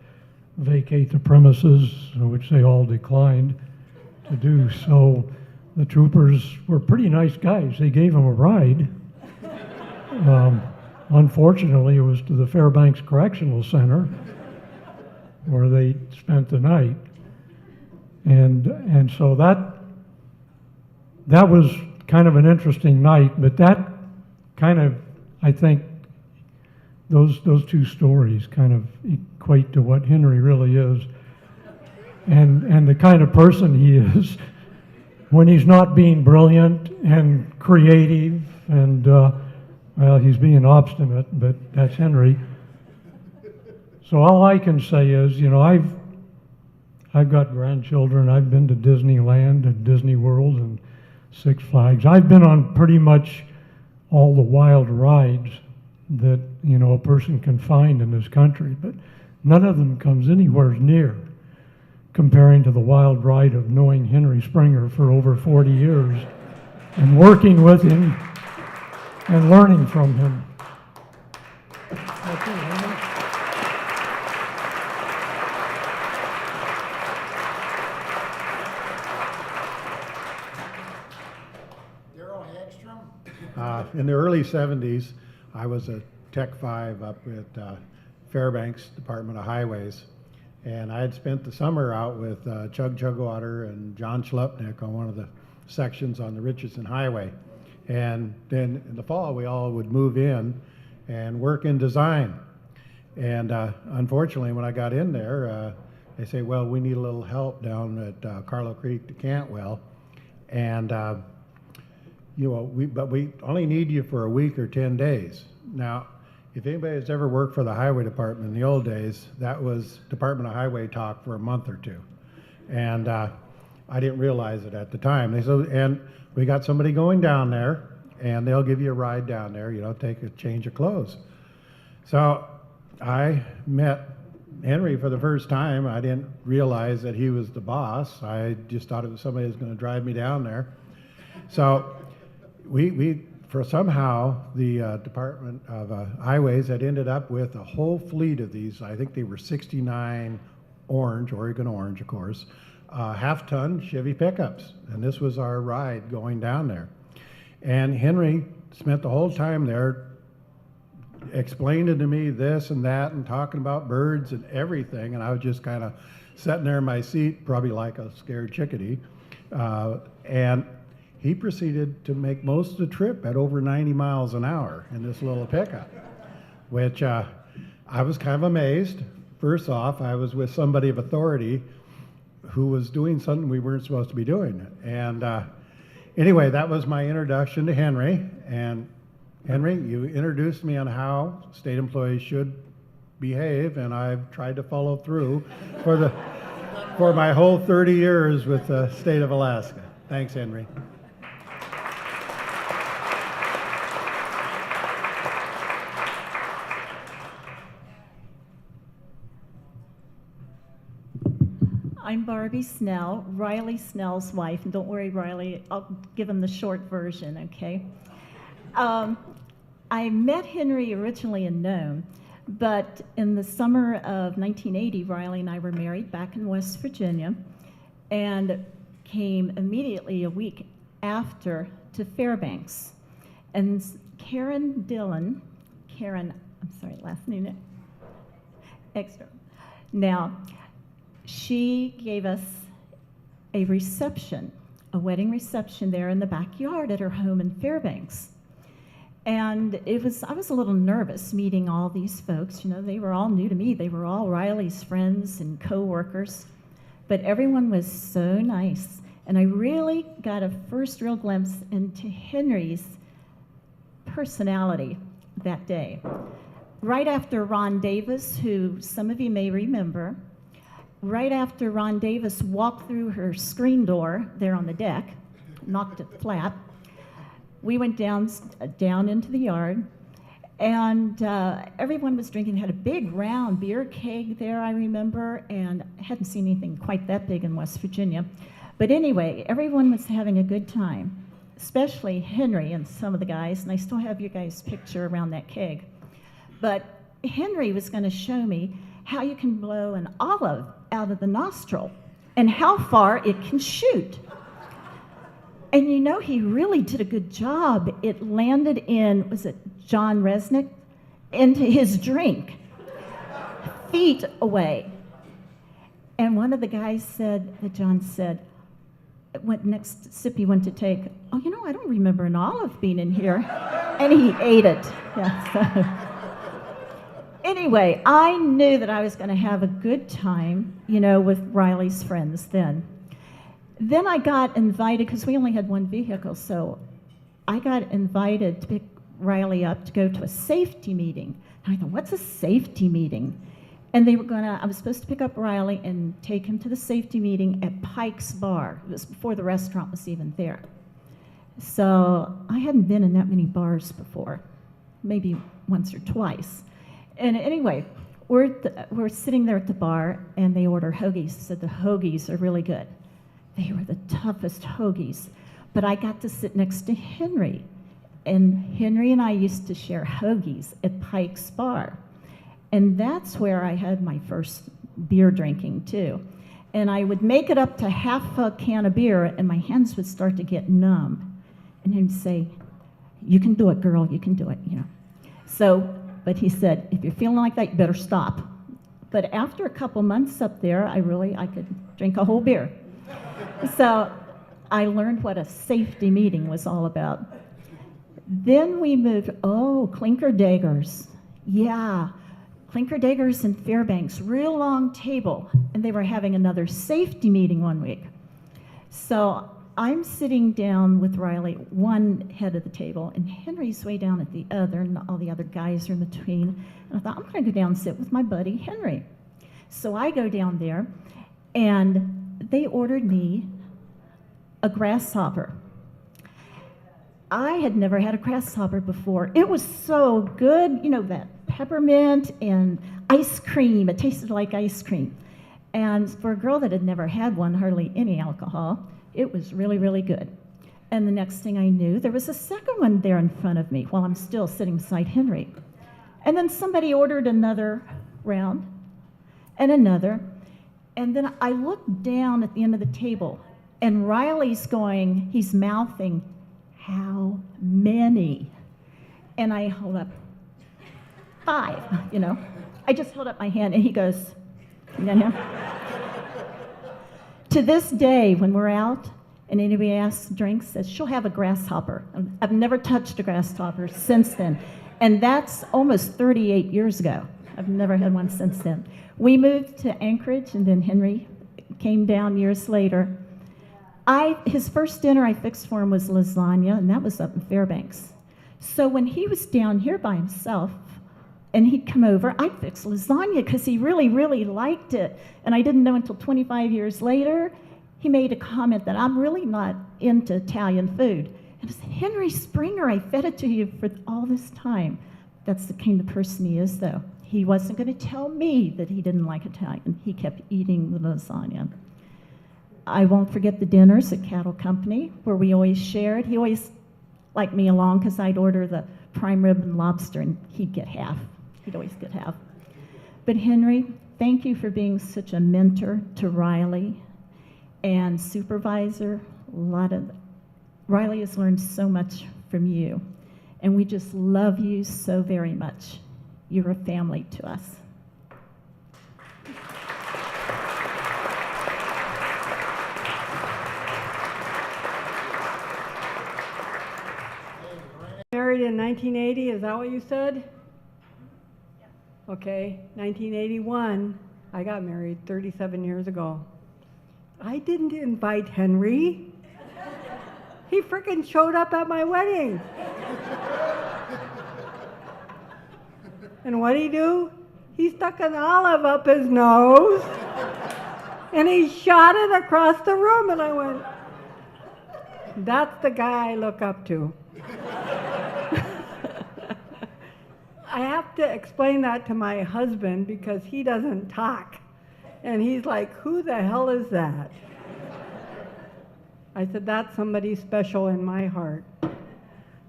vacate the premises, which they all declined to do. So the troopers were pretty nice guys. They gave them a ride. Unfortunately, it was to the Fairbanks Correctional Center, where they spent the night. And so that was kind of an interesting night, but that kind of, I think, those two stories kind of equate to what Henry really is, and the kind of person he is when he's not being brilliant and creative and well, he's being obstinate, but that's Henry. So all I can say is, you know, I've got grandchildren. I've been to Disneyland and Disney World and Six Flags. I've been on pretty much all the wild rides that, you know, a person can find in this country. But none of them comes anywhere near comparing to the wild ride of knowing Henry Springer for over 40 years and working with him and learning from him. That's it, Henry. In the early 70s, I was a Tech 5 up at Fairbanks Department of Highways, and I had spent the summer out with Chug Chugwater and John Schlupnick on one of the sections on the Richardson Highway. And then in the fall, we all would move in and work in design. And unfortunately, when I got in there, they say, well, we need a little help down at Carlo Creek to Cantwell. And but we only need you for a week or 10 days. Now, if anybody has ever worked for the highway department in the old days, that was Department of Highway talk for a month or two. And I didn't realize it at the time. They said, and we got somebody going down there, and they'll give you a ride down there, take a change of clothes. So I met Henry for the first time. I didn't realize that he was the boss. I just thought it was somebody who was going to drive me down there. So for somehow the Department of Highways had ended up with a whole fleet of these. I think they were 69 Oregon Orange, of course, half-ton Chevy pickups. And this was our ride going down there. And Henry spent the whole time there explaining to me this and that and talking about birds and everything. And I was just kind of sitting there in my seat, probably like a scared chickadee. And he proceeded to make most of the trip at over 90 miles an hour in this little pickup, which I was kind of amazed. First off, I was with somebody of authority who was doing something we weren't supposed to be doing. And anyway, that was my introduction to Henry. And Henry, you introduced me on how state employees should behave, and I've tried to follow through for my whole 30 years with the state of Alaska. Thanks, Henry. I'm Barbie Snell, Riley Snell's wife, and don't worry, Riley, I'll give him the short version, okay? I met Henry originally in Nome, but in the summer of 1980, Riley and I were married back in West Virginia and came immediately a week after to Fairbanks. And Karen, I'm sorry, last name, extra. Now, she gave us a reception, a wedding reception there in the backyard at her home in Fairbanks. And I was a little nervous meeting all these folks. They were all new to me. They were all Riley's friends and co-workers. But everyone was so nice. And I really got a first real glimpse into Henry's personality that day. Right after Ron Davis, who some of you may remember, right after Ron Davis walked through her screen door there on the deck, knocked it flat, we went down into the yard, and everyone was drinking. Had a big round beer keg there, I remember, and I hadn't seen anything quite that big in West Virginia. But anyway, everyone was having a good time, especially Henry and some of the guys, and I still have your guys' picture around that keg. But Henry was going to show me how you can blow an olive out of the nostril and how far it can shoot. And he really did a good job. It landed in, was it John Resnick? Into his drink, feet away. And one of the guys said, that John said, next sip he went to take, oh, I don't remember an olive being in here. And he ate it. Yeah, so. Anyway, I knew that I was going to have a good time, with Riley's friends then. Then I got invited, because we only had one vehicle, so I got invited to pick Riley up to go to a safety meeting. And I thought, what's a safety meeting? And I was supposed to pick up Riley and take him to the safety meeting at Pike's Bar. It was before the restaurant was even there. So I hadn't been in that many bars before, maybe once or twice. And anyway, we're sitting there at the bar, and they order hoagies. Said the hoagies are really good. They were the toughest hoagies. But I got to sit next to Henry. And Henry and I used to share hoagies at Pike's Bar. And that's where I had my first beer drinking, too. And I would make it up to half a can of beer, and my hands would start to get numb. And he'd say, "You can do it, girl, you can do it," you know. So, but he said, "If you're feeling like that, you better stop." But after a couple months up there, I could drink a whole beer. So I learned what a safety meeting was all about. Then we moved, clinker daggers. Yeah, clinker daggers in Fairbanks, real long table. And they were having another safety meeting one week. So I'm sitting down with Riley, one head of the table, and Henry's way down at the other, and all the other guys are in between. And I thought, I'm going to go down and sit with my buddy Henry. So I go down there, and they ordered me a grasshopper. I had never had a grasshopper before. It was so good, you know, that peppermint and ice cream. It tasted like ice cream. And for a girl that had never had one, hardly any alcohol, it was really, really good. And the next thing I knew, there was a second one there in front of me while I'm still sitting beside Henry. And then somebody ordered another round and another. And then I looked down at the end of the table, and Riley's going, he's mouthing, "How many?" And I hold up 5, you know. I just hold up my hand, and he goes, "No." To this day, when we're out and anybody asks drinks, says she'll have a grasshopper. I've never touched a grasshopper since then. And that's almost 38 years ago. I've never had one since then. We moved to Anchorage, and then Henry came down years later. His first dinner I fixed for him was lasagna, and that was up in Fairbanks. So when he was down here by himself, and he'd come over, I'd fix lasagna because he really, really liked it. And I didn't know until 25 years later, he made a comment that I'm really not into Italian food. And I said, "Henry Springer, I fed it to you for all this time." That's the kind of person he is, though. He wasn't going to tell me that he didn't like Italian. He kept eating the lasagna. I won't forget the dinners at Cattle Company, where we always shared. He always liked me along because I'd order the prime rib and lobster, and he'd get half. He'd always get half. But Henry, thank you for being such a mentor to Riley and supervisor. Riley has learned so much from you, and we just love you so very much. You're a family to us. Married in 1980, is that what you said? Okay, 1981, I got married 37 years ago. I didn't invite Henry. He frickin' showed up at my wedding. And what'd he do? He stuck an olive up his nose, and he shot it across the room, and I went, "That's the guy I look up to." I have to explain that to my husband because he doesn't talk. And he's like, "Who the hell is that?" I said, "That's somebody special in my heart."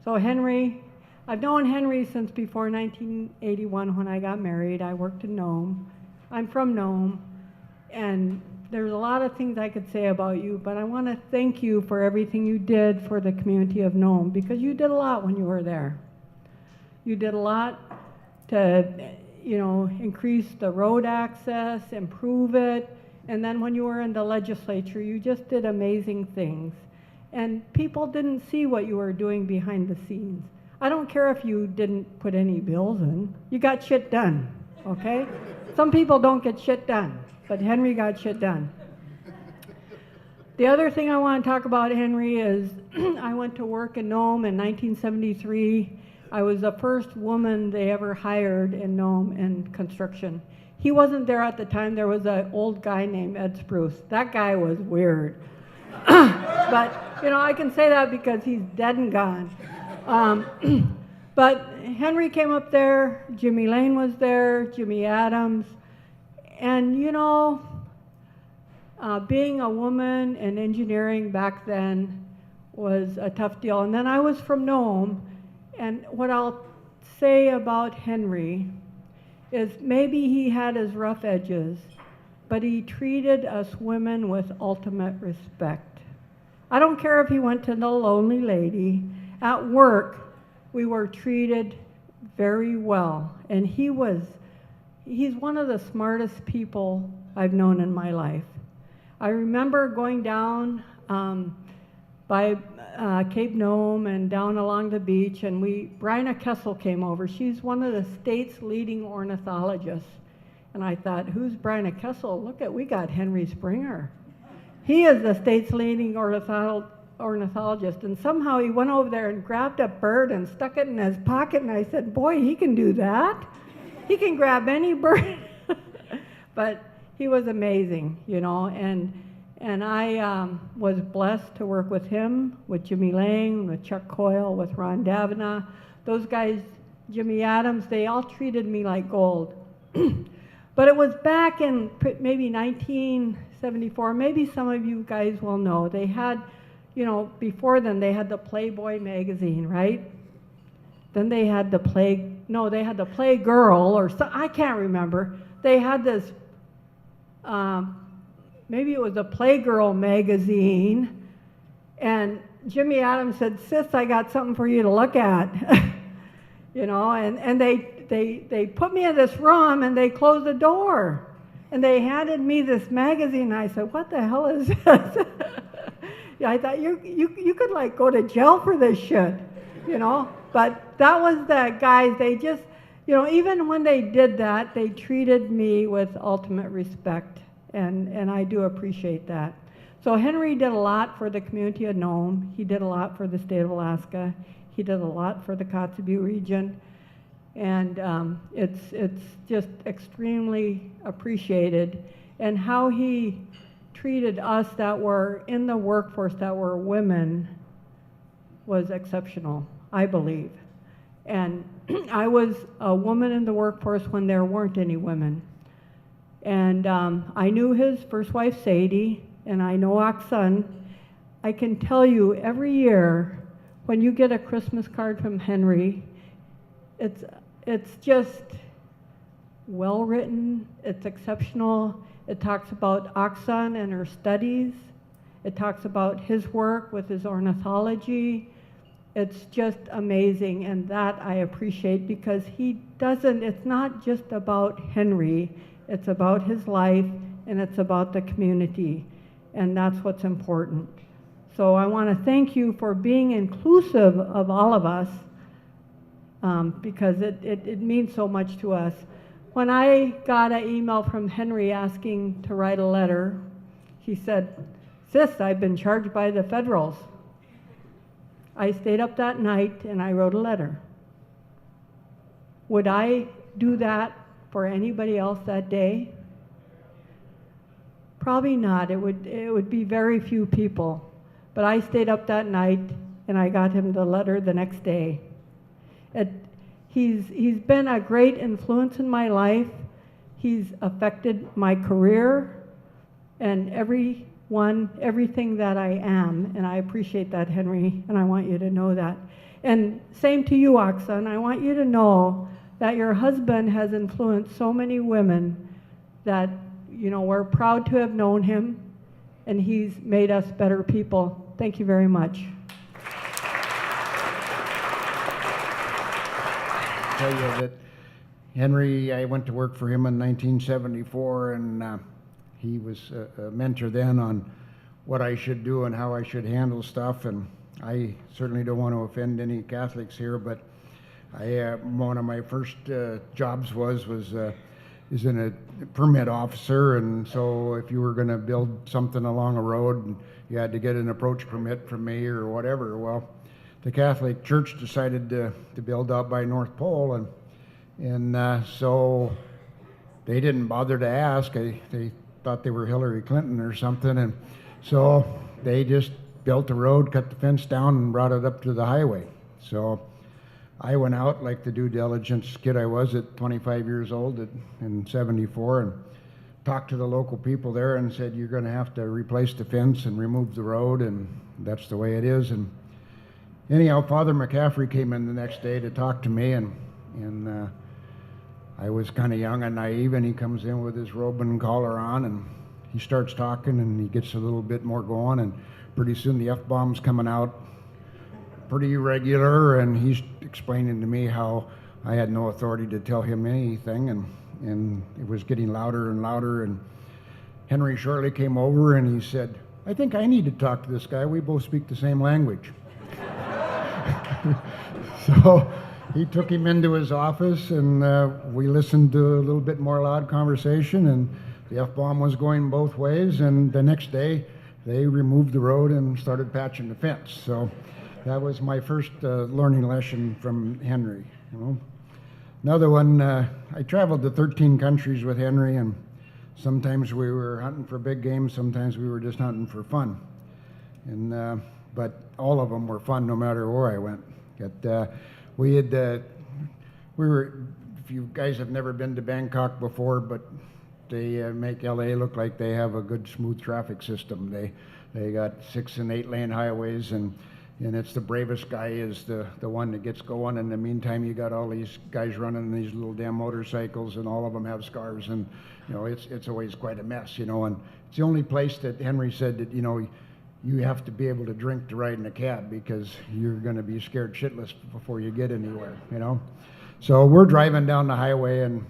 So Henry, I've known Henry since before 1981 when I got married. I worked in Nome. I'm from Nome. And there's a lot of things I could say about you, but I want to thank you for everything you did for the community of Nome, because you did a lot when you were there. You did a lot to, increase the road access, improve it, and then when you were in the legislature, you just did amazing things. And people didn't see what you were doing behind the scenes. I don't care if you didn't put any bills in. You got shit done, okay? Some people don't get shit done, but Henry got shit done. The other thing I want to talk about, Henry, is I went to work in Nome in 1973. I was the first woman they ever hired in Nome in construction. He wasn't there at the time. There was an old guy named Ed Spruce. That guy was weird. But, I can say that because he's dead and gone. But Henry came up there, Jimmy Lane was there, Jimmy Adams, and you know, being a woman in engineering back then was a tough deal. And then I was from Nome, and what I'll say about Henry is maybe he had his rough edges, but he treated us women with ultimate respect. I don't care if he went to the Lonely Lady. At work, we were treated very well, and he's one of the smartest people I've known in my life. I remember going down by Cape Nome and down along the beach, and Bryna Kessel came over. She's one of the state's leading ornithologists. And I thought, who's Bryna Kessel? Look we got Henry Springer. He is the state's leading ornithologist. And somehow he went over there and grabbed a bird and stuck it in his pocket. And I said, boy, he can do that. He can grab any bird. But he was amazing, you know. And I was blessed to work with him, with Jimmy Lang, with Chuck Coyle, with Ron Davina. Those guys, Jimmy Adams, they all treated me like gold. But it was back in maybe 1974, maybe some of you guys will know. They had, you know, before then they had the Playboy magazine, right? Then they had the Playgirl, or I can't remember. They had this, maybe it was a Playgirl magazine, and Jimmy Adams said, sis, I got something for you to look at. You know, and they put me in this room and they closed the door. And they handed me this magazine and I said, what the hell is this? Yeah, I thought you could like go to jail for this shit, you know? But that was the guys, they just, you know, even when they did that, they treated me with ultimate respect. And I do appreciate that. So Henry did a lot for the community of Nome. He did a lot for the state of Alaska. He did a lot for the Kotzebue region. And it's just extremely appreciated. And how he treated us that were in the workforce that were women was exceptional, I believe. And I was a woman in the workforce when there weren't any women. And I knew his first wife, Sadie, and I know Oksun. I can tell you every year when you get a Christmas card from Henry, it's just well written, it's exceptional. It talks about Oksun and her studies. It talks about his work with his ornithology. It's just amazing, and that I appreciate because it's not just about Henry, it's about his life and it's about the community, and that's what's important. So I want to thank you for being inclusive of all of us because it means so much to us. When I got an email from Henry asking to write a letter, he said, sis, I've been charged by the federals. I stayed up that night and I wrote a letter. Would I do that for anybody else that day? Probably not. It would be very few people. But I stayed up that night and I got him the letter the next day. He's been a great influence in my life. He's affected my career and everything that I am, and I appreciate that, Henry, and I want you to know that. And same to you, Oksun. I want you to know that your husband has influenced so many women that, you know, we're proud to have known him, and he's made us better people. Thank you very much. Tell you that Henry, I went to work for him in 1974, and he was a mentor then on what I should do and how I should handle stuff. And I certainly don't want to offend any Catholics here, but one of my first jobs was in a permit officer, and so if you were going to build something along a road, you had to get an approach permit from me or whatever. Well, the Catholic Church decided to build out by North Pole, and so they didn't bother to ask. They thought they were Hillary Clinton or something, and so they just built the road, cut the fence down, and brought it up to the highway. So I went out like the due diligence kid I was at 25 years old in 74 and talked to the local people there and said, you're going to have to replace the fence and remove the road, and that's the way it is. And anyhow, Father McCaffrey came in the next day to talk to me, and I was kind of young and naive, and he comes in with his robe and collar on, and he starts talking, and he gets a little bit more going, and pretty soon the F-bomb's coming out pretty regular, and he's explaining to me how I had no authority to tell him anything, and it was getting louder and louder, and Henry shortly came over and he said, I think I need to talk to this guy. We both speak the same language. So he took him into his office, and we listened to a little bit more loud conversation, and the F-bomb was going both ways, and the next day they removed the road and started patching the fence. So that was my first learning lesson from Henry. Another one, I traveled to 13 countries with Henry, and sometimes we were hunting for big game, sometimes we were just hunting for fun. And but all of them were fun no matter where I went. We were, if you guys have never been to Bangkok before, but they make LA look like they have a good smooth traffic system. They got 6 and 8 lane highways, and it's the bravest guy is the one that gets going. In the meantime, you got all these guys running these little damn motorcycles, and all of them have scars, and it's always quite a mess, and it's the only place that Henry said that you have to be able to drink to ride in a cab, because you're going to be scared shitless before you get anywhere, So we're driving down the highway, and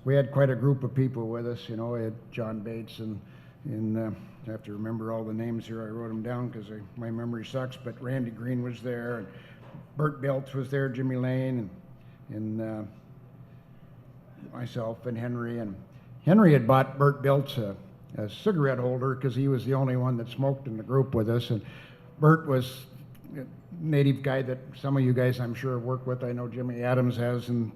we had quite a group of people with us. We had John Bates, and I have to remember all the names here. I wrote them down because my memory sucks, but Randy Green was there, and Bert Belts was there, Jimmy Lane, and myself and Henry. And Henry had bought Bert Belts a cigarette holder because he was the only one that smoked in the group with us. And Bert was a native guy that some of you guys I'm sure have worked with. I know Jimmy Adams has, and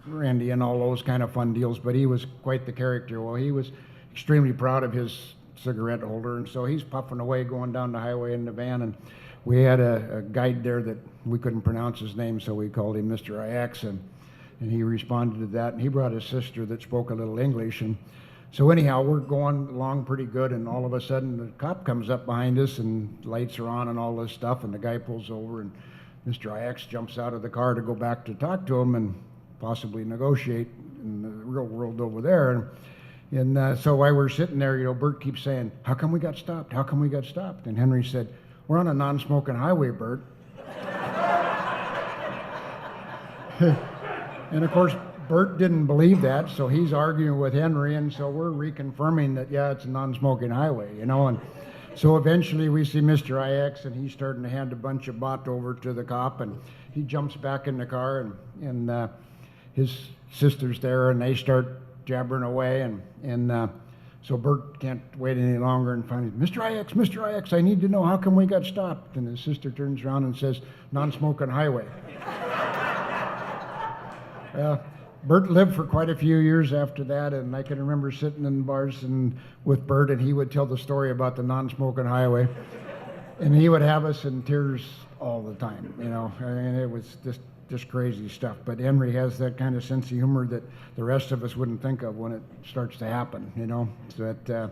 Randy, and all those kind of fun deals, but he was quite the character. Well, he was extremely proud of his cigarette holder, and so he's puffing away going down the highway in the van, and we had a guide there that we couldn't pronounce his name, so we called him Mr. Ix, and he responded to that, and he brought his sister that spoke a little English. And so anyhow, we're going along pretty good, and all of a sudden the cop comes up behind us, and lights are on and all this stuff, and the guy pulls over, and Mr. Ix jumps out of the car to go back to talk to him and possibly negotiate in the real world over there. And so while we're sitting there, Bert keeps saying, how come we got stopped? How come we got stopped? And Henry said, we're on a non-smoking highway, Bert. And of course, Bert didn't believe that, so he's arguing with Henry, and so we're reconfirming that, yeah, it's a non-smoking highway, And so eventually we see Mr. Ix, and he's starting to hand a bunch of bot over to the cop, and he jumps back in the car, and his sister's there, and they start jabbering away, and so Bert can't wait any longer, and finally, Mr. Ix, I need to know, how come we got stopped? And his sister turns around and says, non-smoking highway. Bert lived for quite a few years after that, and I can remember sitting in bars with Bert, and he would tell the story about the non-smoking highway, and he would have us in tears all the time, I mean, it was just crazy stuff. But Henry has that kind of sense of humor that the rest of us wouldn't think of when it starts to happen, So that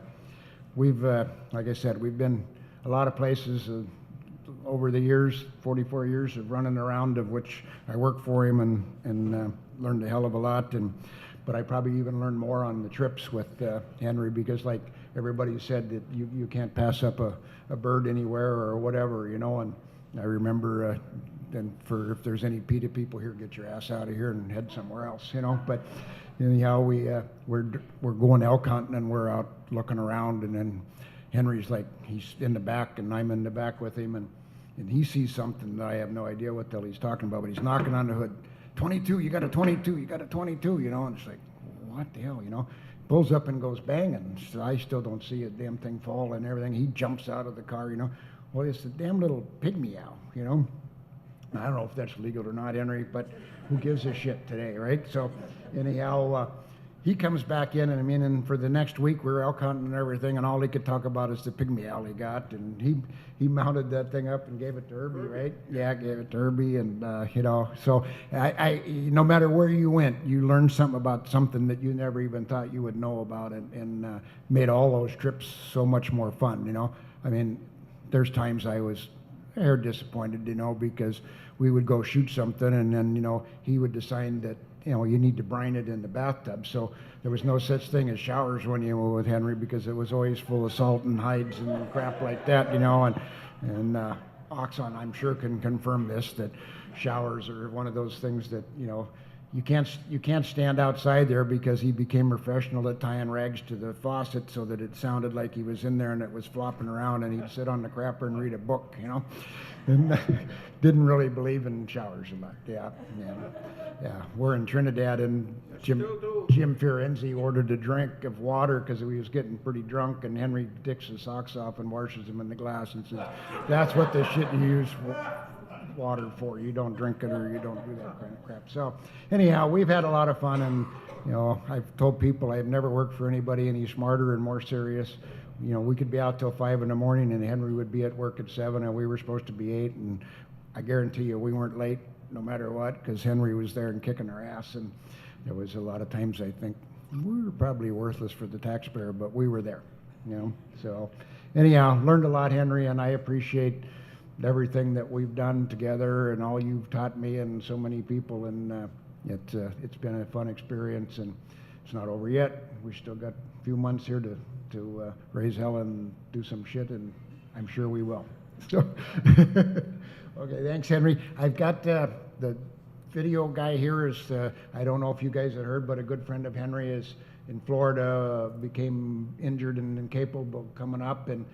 we've, like I said, we've been a lot of places over the years, 44 years of running around, of which I worked for him and learned a hell of a lot. But I probably even learned more on the trips with Henry, because like everybody said, that you can't pass up a bird anywhere or whatever, And I remember, and for if there's any PETA people here, get your ass out of here and head somewhere else, But anyhow, we're going elk hunting, and we're out looking around, and then Henry's like, he's in the back, and I'm in the back with him, and he sees something that I have no idea what the hell he's talking about, but he's knocking on the hood. 22, you got a 22, you got a 22, and it's like, what the hell, Pulls up and goes banging. So I still don't see a damn thing fall and everything. He jumps out of the car, Well, it's a damn little pygmy owl, I don't know if that's legal or not, Henry, but who gives a shit today, right? So anyhow, he comes back in, and I mean, and for the next week, we were elk hunting and everything, and all he could talk about is the pygmy owl he got, and he mounted that thing up and gave it to Herbie, right? Yeah, gave it to Herbie, and you know, so no matter where you went, you learned something about something that you never even thought you would know about, and made all those trips so much more fun, you know? I mean, there's times I was disappointed, you know, because we would go shoot something, and then, you know, he would decide that, you know, you need to brine it in the bathtub. So there was no such thing as showers when you were with Henry, because it was always full of salt and hides and crap like that, you know. And Oxon, I'm sure, can confirm this, that showers are one of those things that, you know, you can't stand outside there, because he became professional at tying rags to the faucet so that it sounded like he was in there and it was flopping around, and he'd sit on the crapper and read a book, you know. And didn't really believe in showers a lot. Yeah. We're in Trinidad, and Jim Fiorenzi ordered a drink of water because he was getting pretty drunk, and Henry takes his socks off and washes them in the glass and says, "That's what the shit you use water for. You don't drink it, or you don't do that kind of crap." So anyhow, we've had a lot of fun, and you know, I've told people I've never worked for anybody any smarter and more serious. You know, we could be out till 5 in the morning, and Henry would be at work at 7, and we were supposed to be 8, and I guarantee you we weren't late no matter what, because Henry was there and kicking our ass. And there was a lot of times I think we were probably worthless for the taxpayer, but we were there, you know. So anyhow, learned a lot, Henry, and I appreciate everything that we've done together and all you've taught me and so many people, and it's been a fun experience, and it's not over yet. We still got a few months here to raise hell and do some shit, and I'm sure we will. So okay, thanks, Henry. I've got the video guy here is, I don't know if you guys have heard, but a good friend of Henry is in Florida, became injured and incapable of coming up, and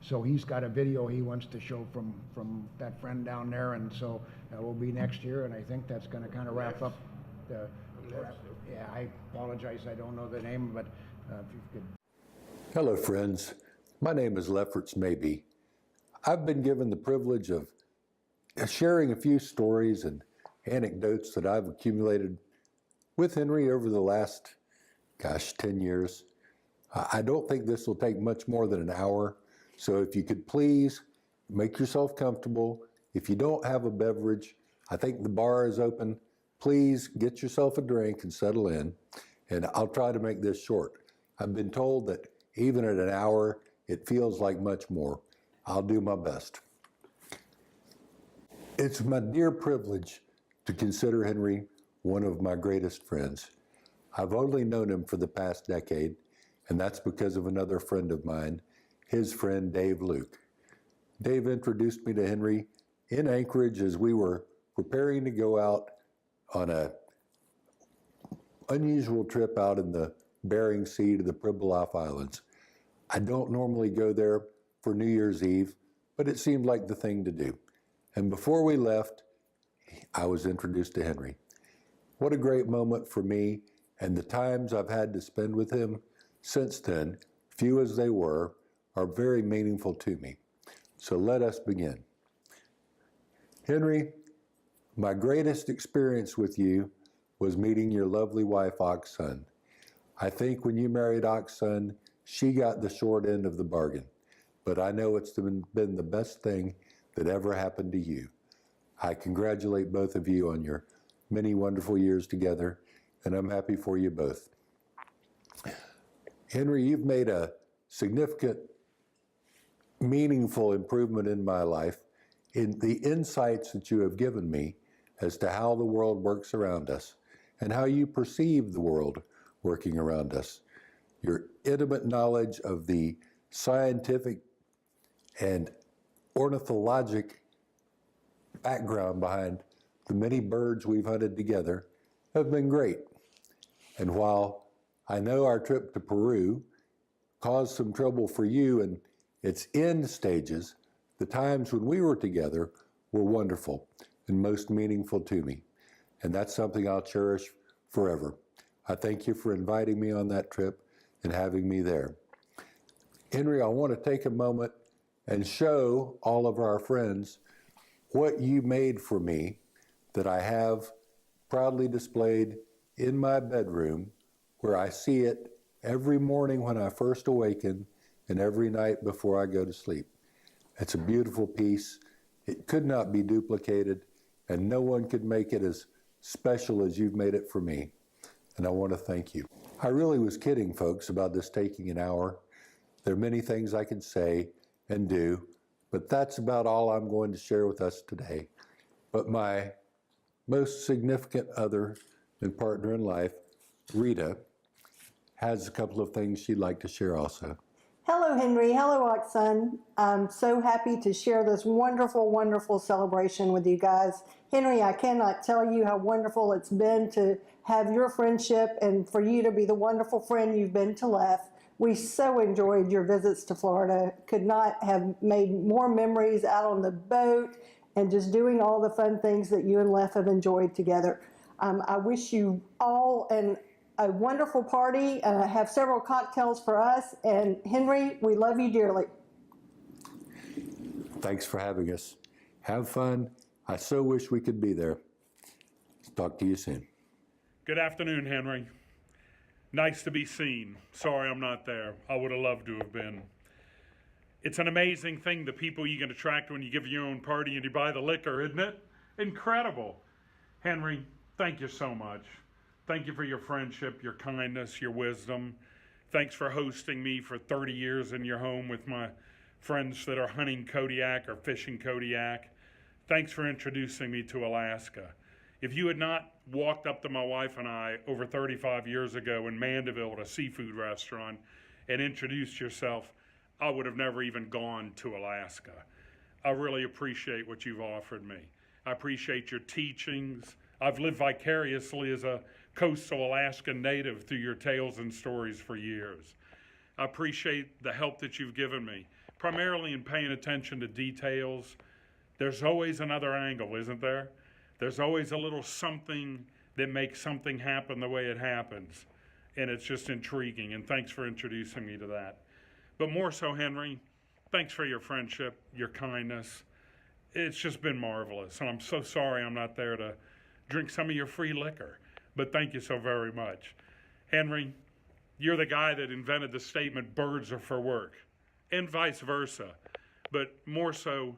so he's got a video he wants to show from that friend down there, and so that will be next year, and I think that's going to kind of wrap up the. Yeah, I apologize, I don't know the name, but if you could. Hello, friends. My name is Lefferts Maybe. I've been given the privilege of sharing a few stories and anecdotes that I've accumulated with Henry over the last, 10 years. I don't think this will take much more than an hour, so if you could please make yourself comfortable. If you don't have a beverage, I think the bar is open. Please get yourself a drink and settle in, and I'll try to make this short. I've been told that even at an hour, it feels like much more. I'll do my best. It's my dear privilege to consider Henry one of my greatest friends. I've only known him for the past decade, and that's because of another friend of mine, his friend Dave Luke. Dave introduced me to Henry in Anchorage as we were preparing to go out on a unusual trip out in the Bering Sea to the Pribilof Islands. I don't normally go there for New Year's Eve, but it seemed like the thing to do. And before we left, I was introduced to Henry. What a great moment for me, and the times I've had to spend with him since then, few as they were, are very meaningful to me. So let us begin. Henry, my greatest experience with you was meeting your lovely wife, Oxsun. I think when you married Oxsun, she got the short end of the bargain, but I know it's been the best thing that ever happened to you. I congratulate both of you on your many wonderful years together, and I'm happy for you both. Henry, you've made a significant, meaningful improvement in my life in the insights that you have given me as to how the world works around us and how you perceive the world working around us. Your intimate knowledge of the scientific and ornithologic background behind the many birds we've hunted together have been great. And while I know our trip to Peru caused some trouble for you in its end stages, the times when we were together were wonderful and most meaningful to me. And that's something I'll cherish forever. I thank you for inviting me on that trip and having me there. Henry, I want to take a moment and show all of our friends what you made for me that I have proudly displayed in my bedroom where I see it every morning when I first awaken and every night before I go to sleep. It's a beautiful piece. It could not be duplicated, and no one could make it as special as you've made it for me. And I want to thank you. I really was kidding, folks, about this taking an hour. There are many things I could say and do, but that's about all I'm going to share with us today. But my most significant other and partner in life, Rita, has a couple of things she'd like to share also. Hello, Henry. Hello, Oxon. I'm so happy to share this wonderful, wonderful celebration with you guys. Henry, I cannot tell you how wonderful it's been to have your friendship and for you to be the wonderful friend you've been to Lef. We so enjoyed your visits to Florida. Could not have made more memories out on the boat and just doing all the fun things that you and Lef have enjoyed together. I wish you all a wonderful party. Have several cocktails for us. And Henry, we love you dearly. Thanks for having us. Have fun. I so wish we could be there. Talk to you soon. Good afternoon, Henry. Nice to be seen. Sorry I'm not there. I would have loved to have been. It's an amazing thing, the people you can attract when you give your own party and you buy the liquor, isn't it? Incredible. Henry, thank you so much. Thank you for your friendship, your kindness, your wisdom. Thanks for hosting me for 30 years in your home with my friends that are hunting Kodiak or fishing Kodiak. Thanks for introducing me to Alaska. If you had not walked up to my wife and I over 35 years ago in Mandeville at a seafood restaurant and introduced yourself, I would have never even gone to Alaska. I really appreciate what you've offered me. I appreciate your teachings. I've lived vicariously as a coastal Alaskan native through your tales and stories for years. I appreciate the help that you've given me, primarily in paying attention to details. There's always another angle, isn't there? There's always a little something that makes something happen the way it happens. And it's just intriguing, and thanks for introducing me to that. But more so, Henry, thanks for your friendship, your kindness. It's just been marvelous, and I'm so sorry I'm not there to drink some of your free liquor, but thank you so very much. Henry, you're the guy that invented the statement, birds are for work, and vice versa. But more so,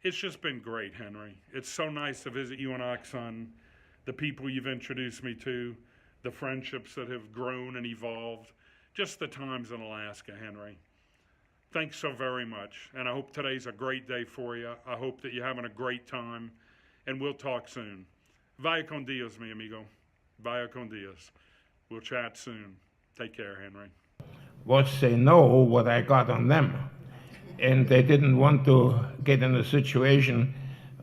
it's just been great, Henry. It's so nice to visit you and Oxon, the people you've introduced me to, the friendships that have grown and evolved, just the times in Alaska, Henry. Thanks so very much, and I hope today's a great day for you. I hope that you're having a great time, and we'll talk soon. Vaya con Dios, mi amigo. Vaya con Dios. We'll chat soon. Take care, Henry. Was they know what I got on them. And they didn't want to get in a situation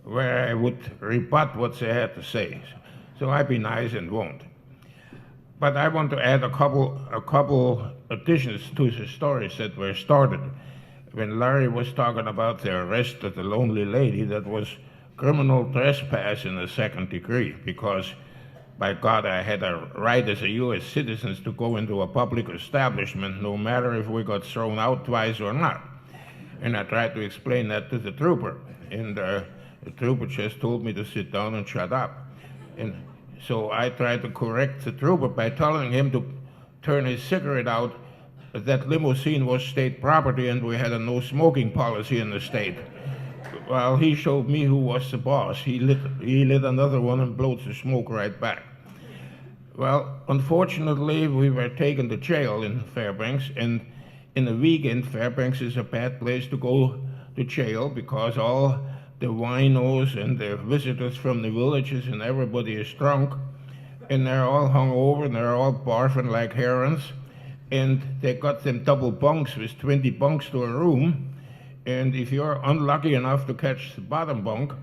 where I would rebut what they had to say. So I'd be nice and won't. But I want to add a couple additions to the stories that were started. When Larry was talking about the arrest of the lonely lady, that was criminal trespass in the second degree, because by God, I had a right as a U.S. citizen to go into a public establishment, no matter if we got thrown out twice or not. And I tried to explain that to the trooper, and the trooper just told me to sit down and shut up. And so I tried to correct the trooper by telling him to turn his cigarette out. That limousine was state property, and we had a no smoking policy in the state. Well, he showed me who was the boss. He lit another one and blowed the smoke right back. Well, unfortunately, we were taken to jail in Fairbanks, and in the weekend, Fairbanks is a bad place to go to jail because all the winos and the visitors from the villages and everybody is drunk, and they're all hungover and they're all barfing like herons, and they got them double bunks with 20 bunks to a room, and if you're unlucky enough to catch the bottom bunk,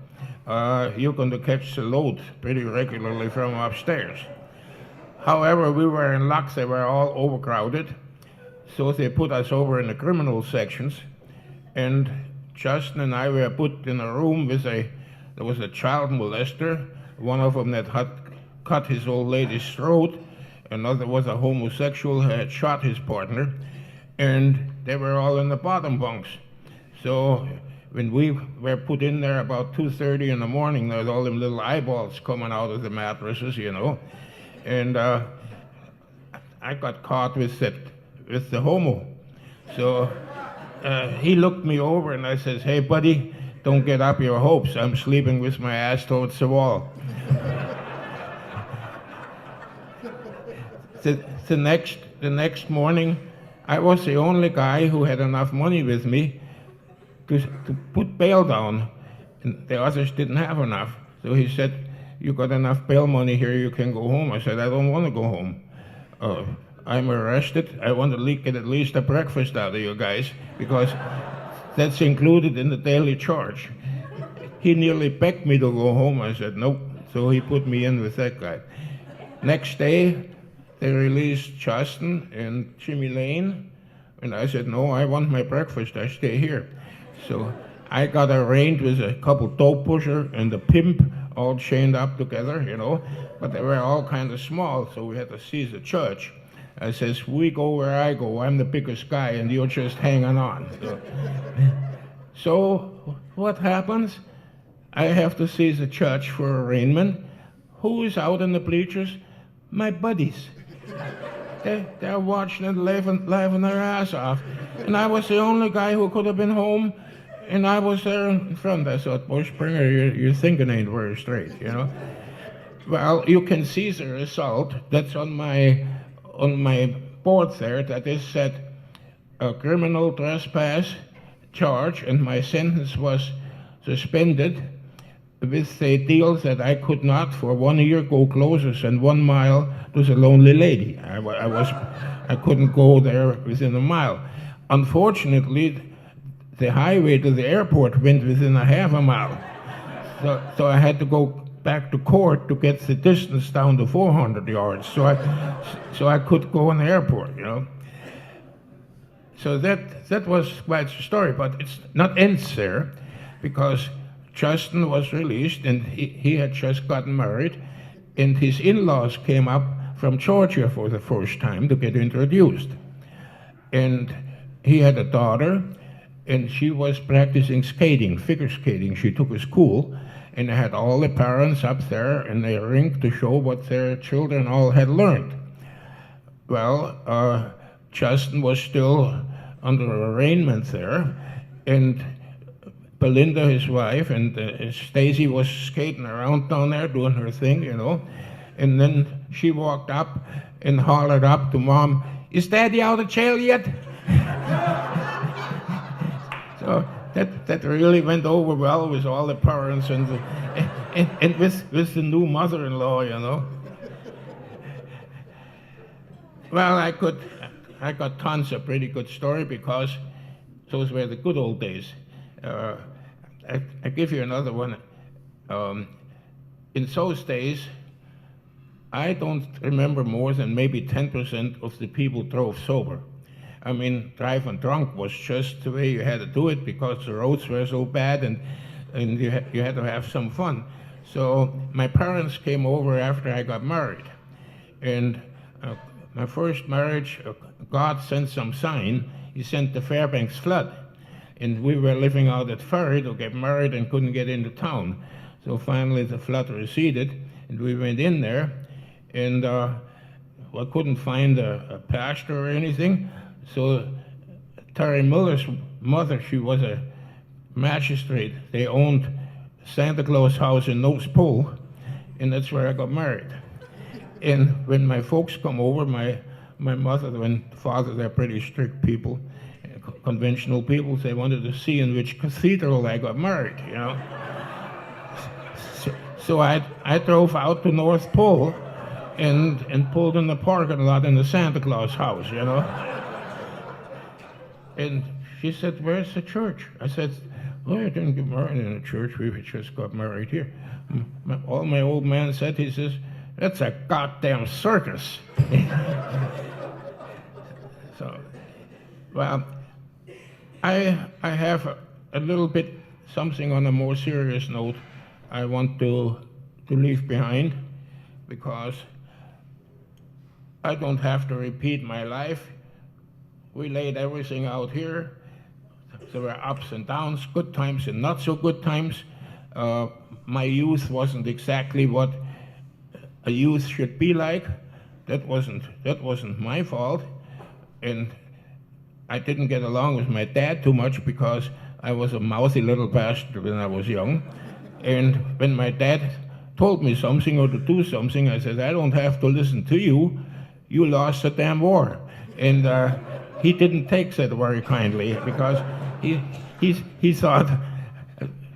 you're going to catch the load pretty regularly from upstairs. However, we were in luck. They were all overcrowded, so they put us over in the criminal sections, and Justin and I were put in a room with there was a child molester, one of them that had cut his old lady's throat, another was a homosexual who had shot his partner, and they were all in the bottom bunks. So when we were put in there about 2:30 in the morning, there was all them little eyeballs coming out of the mattresses, you know, and I I got caught with the homo. So he looked me over and I says, "Hey, buddy, don't get up your hopes. I'm sleeping with my ass towards the wall." The next morning, I was the only guy who had enough money with me to put bail down, and the others didn't have enough. So he said, "You got enough bail money here, you can go home." I said, "I don't want to go home. I'm arrested. I want to get at least a breakfast out of you guys, because that's included in the daily charge." He nearly begged me to go home. I said, "Nope." So he put me in with that guy. Next day, they released Justin and Jimmy Lane, and I said, "No, I want my breakfast. I stay here." So I got arraigned with a couple dope pusher and a pimp, all chained up together, but they were all kind of small, so we had to seize the church. I says, "We go where I go. I'm the biggest guy, and you're just hanging on." So what happens? I have to seize the church for arraignment. Who is out in the bleachers? My buddies. They're watching and laughing their ass off. And I was the only guy who could have been home, and I was there in front. I thought, "Boy, Springer, your thinking ain't very straight, Well, you can see the result. That's on my board there. That is said a criminal trespass charge, and my sentence was suspended with the deal that I could not for 1 year go closer than 1 mile to the lonely lady. I couldn't go there within a mile. Unfortunately, the highway to the airport went within a half a mile. So I had to go back to court to get the distance down to 400 yards. So I could go in the airport, So that was quite the story, but it's not ends there, because Justin was released, and he had just gotten married, and his in-laws came up from Georgia for the first time to get introduced. And he had a daughter, and she was practicing skating, figure skating. She took a school, and they had all the parents up there in the rink to show what their children all had learned. Well, Justin was still under arraignment there, and Belinda, his wife, and Stacy was skating around down there doing her thing, And then she walked up and hollered up to Mom, "Is Daddy out of jail yet?" So that really went over well with all the parents and with the new mother-in-law, Well, I got tons of pretty good story, because those were the good old days. I give you another one. In those days, I don't remember more than maybe 10% of the people drove sober. I mean, driving drunk was just the way you had to do it, because the roads were so bad, and you had to have some fun. So my parents came over after I got married, and my first marriage, God sent some sign. He sent the Fairbanks flood. And we were living out at Ferry to get married and couldn't get into town. So finally the flood receded, and we went in there, and I couldn't find a pastor or anything. So Terry Miller's mother, she was a magistrate. They owned Santa Claus House in Nose Pole, and that's where I got married. And when my folks come over, my mother and father, they're pretty strict people, conventional people. They wanted to see in which cathedral I got married, So I drove out to North Pole and pulled in the parking lot in the Santa Claus House, And she said, "Where's the church?" I said, "Oh, I didn't get married in a church. We just got married here." All my old man said, he says, "That's a goddamn circus." So, well, I have a little bit something on a more serious note I want to leave behind, because I don't have to repeat my life. We laid everything out here. There were ups and downs, good times and not so good times. My youth wasn't exactly what a youth should be like. that wasn't my fault, and I didn't get along with my dad too much because I was a mouthy little bastard when I was young. And when my dad told me something or to do something, I said, I don't have to listen to you. You lost the damn war. And he didn't take that very kindly because he thought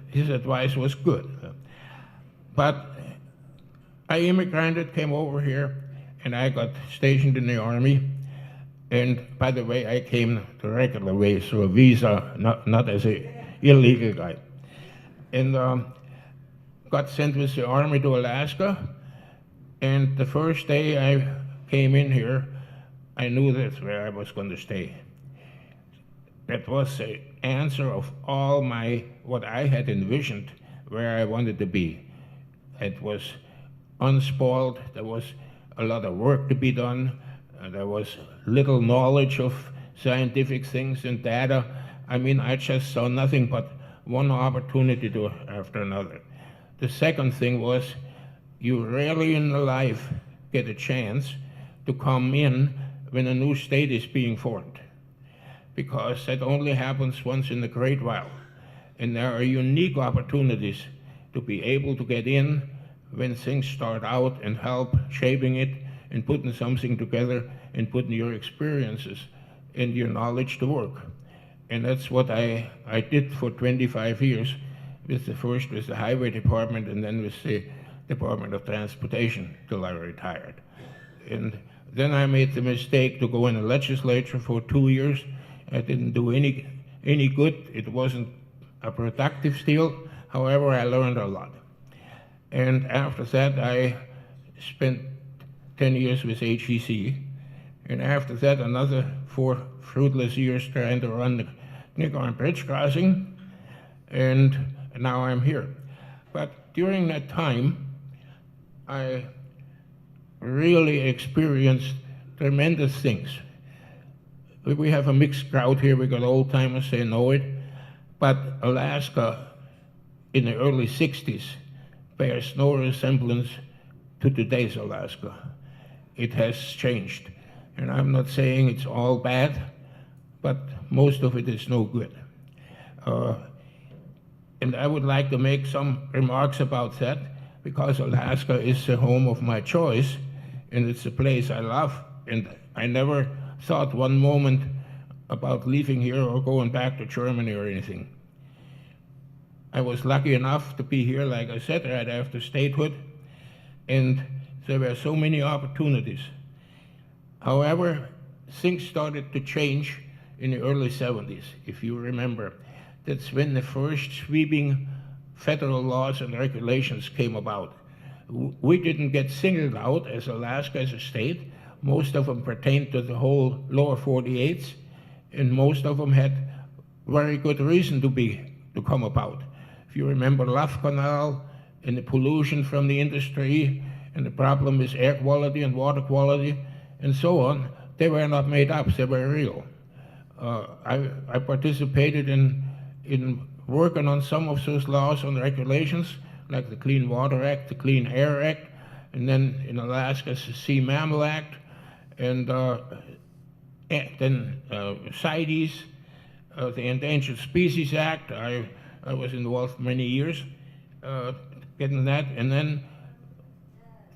his advice was good. But I immigrated, came over here, and I got stationed in the Army. And by the way, I came the regular way through a visa, not as an illegal guy. And got sent with the Army to Alaska. And the first day I came in here, I knew that's where I was going to stay. That was the answer of all what I had envisioned where I wanted to be. It was unspoiled. There was a lot of work to be done. There was little knowledge of scientific things and data. I mean, I just saw nothing but one opportunity after another. The second thing was, you rarely in life get a chance to come in when a new state is being formed, because that only happens once in a great while. And there are unique opportunities to be able to get in when things start out and help shaping it and putting something together and putting your experiences and your knowledge to work. And that's what I did for 25 years, with the Highway Department and then with the Department of Transportation till I retired. And then I made the mistake to go in the legislature for 2 years. I didn't do any good. It wasn't a productive still. However, I learned a lot. And after that, I spent 10 years with HEC. And after that, another 4 fruitless years trying to run the Nicaraguan Bridge Crossing. And now I'm here. But during that time, I really experienced tremendous things. We have a mixed crowd here. We got old timers, they know it. But Alaska in the early 60s bears no resemblance to today's Alaska. It has changed. And I'm not saying it's all bad, but most of it is no good. And I would like to make some remarks about that, because Alaska is the home of my choice, and it's a place I love, and I never thought one moment about leaving here or going back to Germany or anything. I was lucky enough to be here, like I said, right after statehood, and there were so many opportunities. However, things started to change in the early 70s, if you remember. That's when the first sweeping federal laws and regulations came about. We didn't get singled out as Alaska as a state. Most of them pertained to the whole lower 48s, and most of them had very good reason to come about. If you remember Love Canal and the pollution from the industry and the problem with air quality and water quality and so on, they were not made up, they were real. I participated in working on some of those laws and regulations, like the Clean Water Act, the Clean Air Act, and then in Alaska, the Sea Mammal Act, and then CITES, the Endangered Species Act. I was involved many years getting that, and then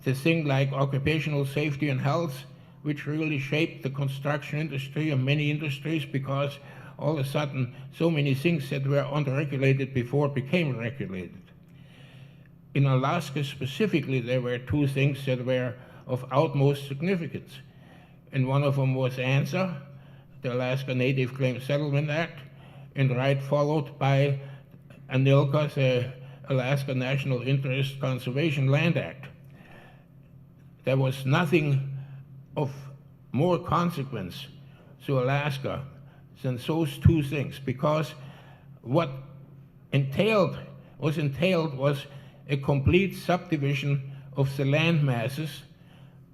the thing like occupational safety and health, which really shaped the construction industry and many industries, because all of a sudden so many things that were unregulated before became regulated. In Alaska specifically, there were 2 things that were of utmost significance. And one of them was ANSA, the Alaska Native Claims Settlement Act, and right followed by ANILCA, the Alaska National Interest Conservation Land Act. There was nothing of more consequence to Alaska than those 2 things, because what was entailed was a complete subdivision of the land masses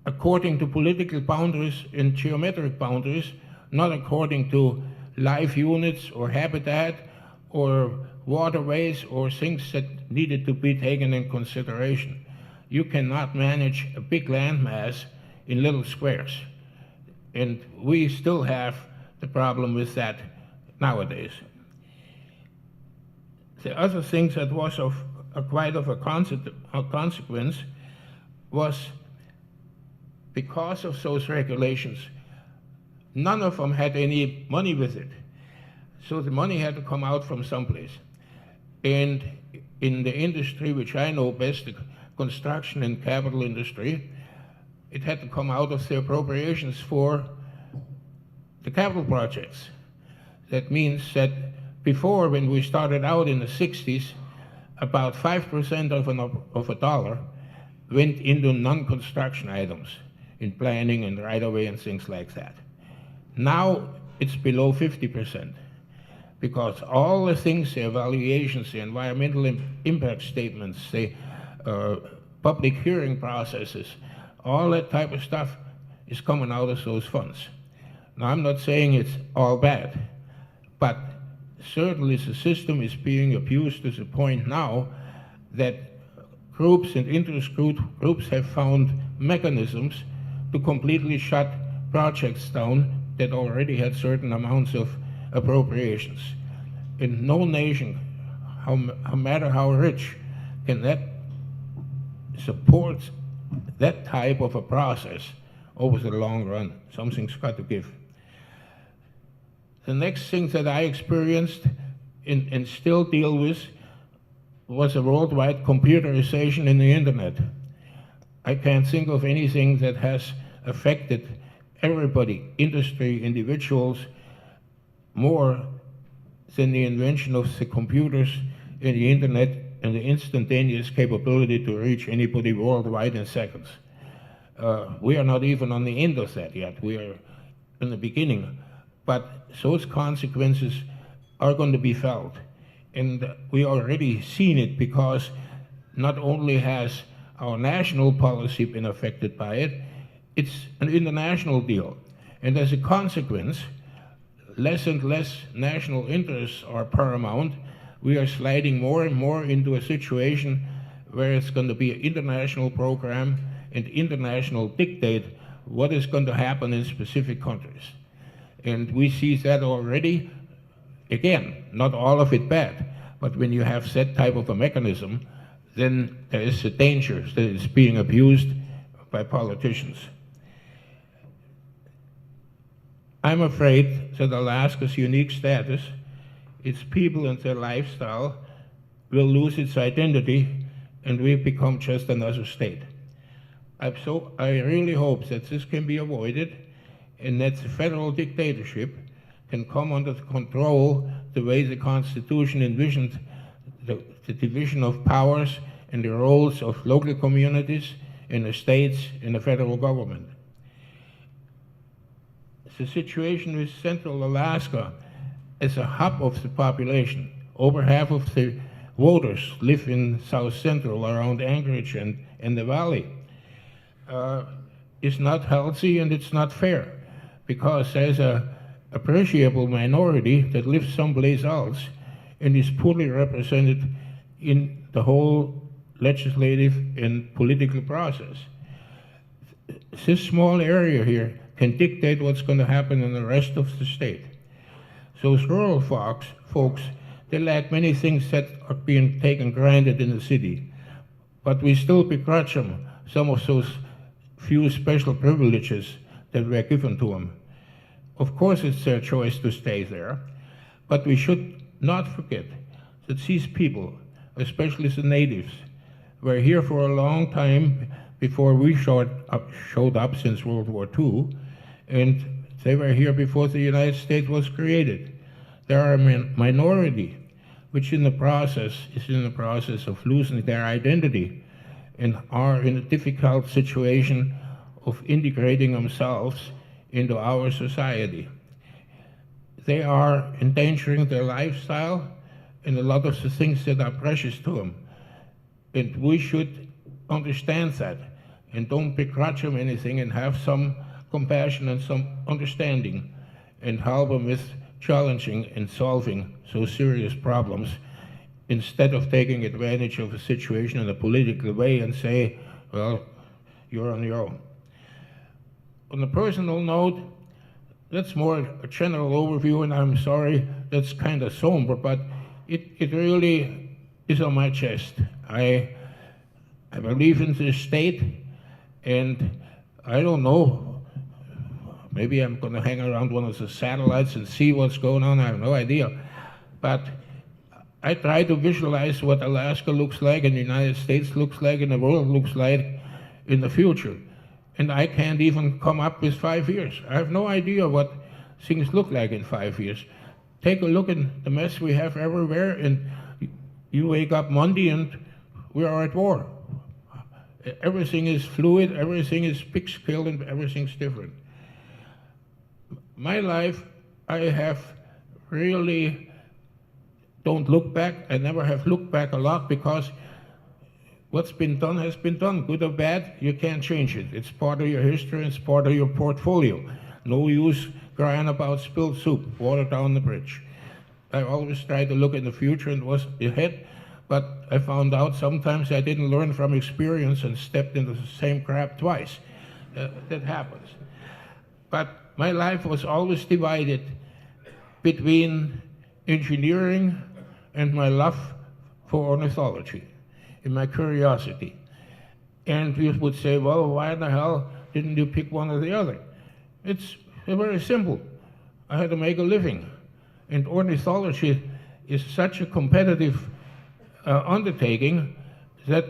according to political boundaries and geometric boundaries, not according to life units or habitat or waterways or things that needed to be taken in consideration. You cannot manage a big land mass in little squares. And we still have the problem with that nowadays. The other thing that was of quite of a consequence was because of those regulations, none of them had any money with it. So the money had to come out from someplace. And in the industry which I know best, the construction and capital industry, it had to come out of the appropriations for the capital projects. That means that before, when we started out in the 60s, about 5% of a dollar went into non-construction items in planning and right-of-way and things like that. Now it's below 50%, because all the things, the evaluations, the environmental impact statements, the public hearing processes, all that type of stuff is coming out of those funds. Now, I'm not saying it's all bad, but certainly the system is being abused to the point now that groups and interest groups have found mechanisms to completely shut projects down that already had certain amounts of appropriations. In no nation, no matter how rich, can that support that type of a process over the long run. Something's got to give. The next thing that I experienced and still deal with was a worldwide computerization in the internet. I can't think of anything that has affected everybody, industry, individuals, more than the invention of the computers and the internet and the instantaneous capability to reach anybody worldwide in seconds. We are not even on the end of that yet. We are in the beginning. But those consequences are going to be felt. And we already seen it, because not only has our national policy been affected by it, it's an international deal. And as a consequence, less and less national interests are paramount. We are sliding more and more into a situation where it's going to be an international program and international dictate what is going to happen in specific countries. And we see that already. Again, not all of it bad, but when you have that type of a mechanism, then there is a danger that it's being abused by politicians. I'm afraid that Alaska's unique status, its people and their lifestyle, will lose its identity, and we become just another state. I really hope that this can be avoided, and that the federal dictatorship can come under control the way the Constitution envisioned the division of powers and the roles of local communities and the states and the federal government. The situation with Central Alaska is a hub of the population. Over half of the voters live in South Central around Anchorage and the valley. It's not healthy and it's not fair, because there's a appreciable minority that lives someplace else and is poorly represented in the whole legislative and political process. This small area here can dictate what's going to happen in the rest of the state. Those rural folks, they lack many things that are being taken granted in the city, but we still begrudge them some of those few special privileges that were given to them. Of course, it's their choice to stay there, but we should not forget that these people, especially the natives, were here for a long time before we showed up since World War II, and they were here before the United States was created. They are a minority which is in the process of losing their identity and are in a difficult situation of integrating themselves into our society. They are endangering their lifestyle and a lot of the things that are precious to them. And we should understand that and don't begrudge them anything, and have some compassion and some understanding and help them with challenging and solving so serious problems, instead of taking advantage of a situation in a political way and say, well, you're on your own. on a personal note, that's more a general overview, and I'm sorry that's kind of somber, but it really is on my chest. I believe in this state, and I don't know, maybe I'm going to hang around one of the satellites and see what's going on. I have no idea. But I try to visualize what Alaska looks like and the United States looks like and the world looks like in the future. And I can't even come up with 5 years. I have no idea what things look like in 5 years. Take a look at the mess we have everywhere, and you wake up Monday and we are at war. Everything is fluid, everything is big scale, and everything's different. My life, I have really don't look back. I never have looked back a lot, because what's been done has been done, good or bad. You can't change it. It's part of your history, it's part of your portfolio. No use crying about spilled soup, water down the bridge. I always try to look in the future and was ahead, but I found out sometimes I didn't learn from experience and stepped into the same crap twice. That happens. But my life was always divided between engineering and my love for ornithology and my curiosity. And you would say, well, why the hell didn't you pick one or the other? It's very simple. I had to make a living. And ornithology is such a competitive undertaking that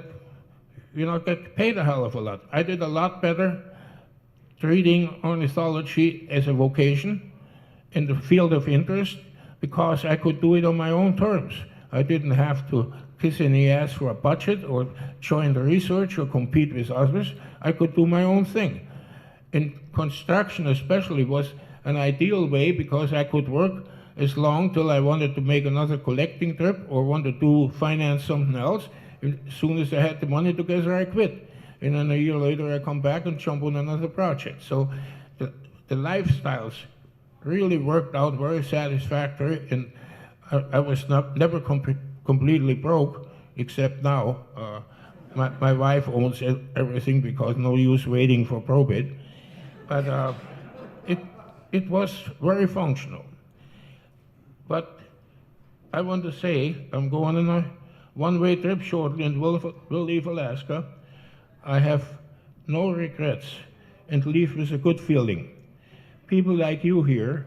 you don't get paid a hell of a lot. I did a lot better treating ornithology as a vocation in the field of interest, because I could do it on my own terms. I didn't have to kiss in the ass for a budget or join the research or compete with others. I could do my own thing. And construction especially was an ideal way, because I could work as long till I wanted to make another collecting trip or wanted to finance something else. And as soon as I had the money together, I quit. And then a year later, I come back and jump on another project. So the lifestyles really worked out very satisfactory, and I was never completely broke, except now. My wife owns everything, because no use waiting for probate. But it was very functional. But I want to say, I'm going on a one-way trip shortly, and we'll leave Alaska. I have no regrets and leave with a good feeling. People like you here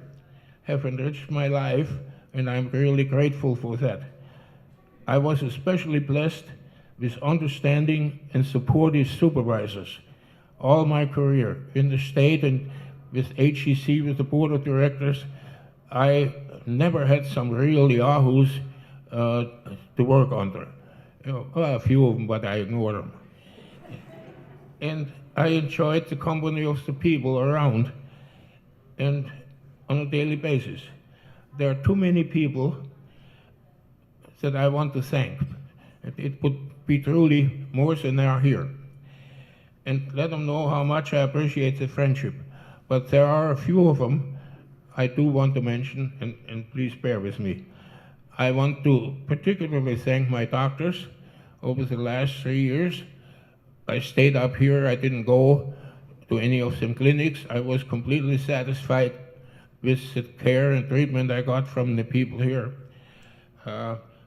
have enriched my life, and I'm really grateful for that. I was especially blessed with understanding and supportive supervisors all my career in the state and with HEC, with the board of directors. I never had some real yahoos to work under. A few of them, but I ignored them. And I enjoyed the company of the people around, and on a daily basis. There are too many people that I want to thank. It would be truly more than they are here. And let them know how much I appreciate the friendship. But there are a few of them I do want to mention, and please bear with me. I want to particularly thank my doctors over the last 3 years. I stayed up here. I didn't go to any of them clinics. I was completely satisfied with the care and treatment I got from the people here.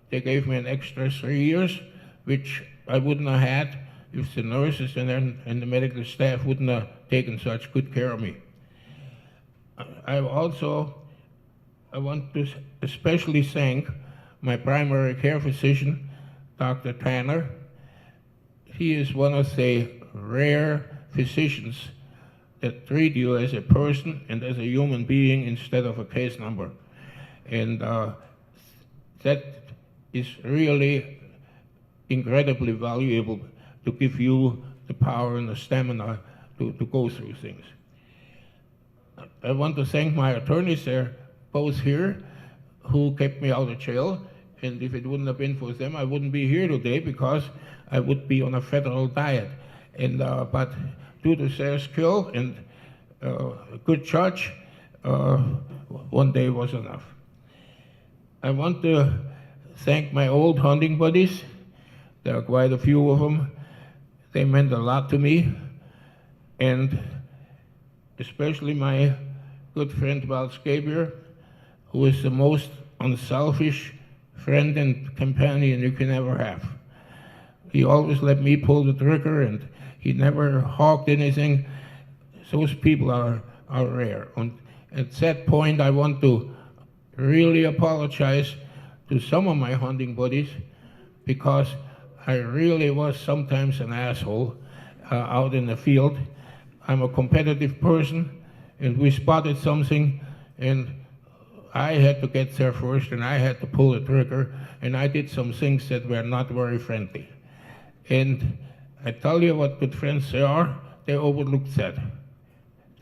They gave me an extra 3 years, which I wouldn't have had if the nurses and the medical staff wouldn't have taken such good care of me. I want to especially thank my primary care physician, Dr. Tanner. He is one of the rare physicians that treat you as a person and as a human being instead of a case number. And that is really incredibly valuable to give you the power and the stamina to go through things. I want to thank my attorneys. They're both here, who kept me out of jail. And if it wouldn't have been for them, I wouldn't be here today, because I would be on a federal diet. And but due to their skill and a good judge, one day was enough. I want to thank my old hunting buddies. There are quite a few of them. They meant a lot to me. And especially my good friend Val Scabier, who is the most unselfish friend and companion you can ever have. He always let me pull the trigger, and he never hawked anything. Those people are rare. And at that point, I want to really apologize to some of my hunting buddies, because I really was sometimes an asshole out in the field. I'm a competitive person, and we spotted something, and I had to get there first, and I had to pull the trigger, and I did some things that were not very friendly. And I tell you what good friends they are, they overlooked that.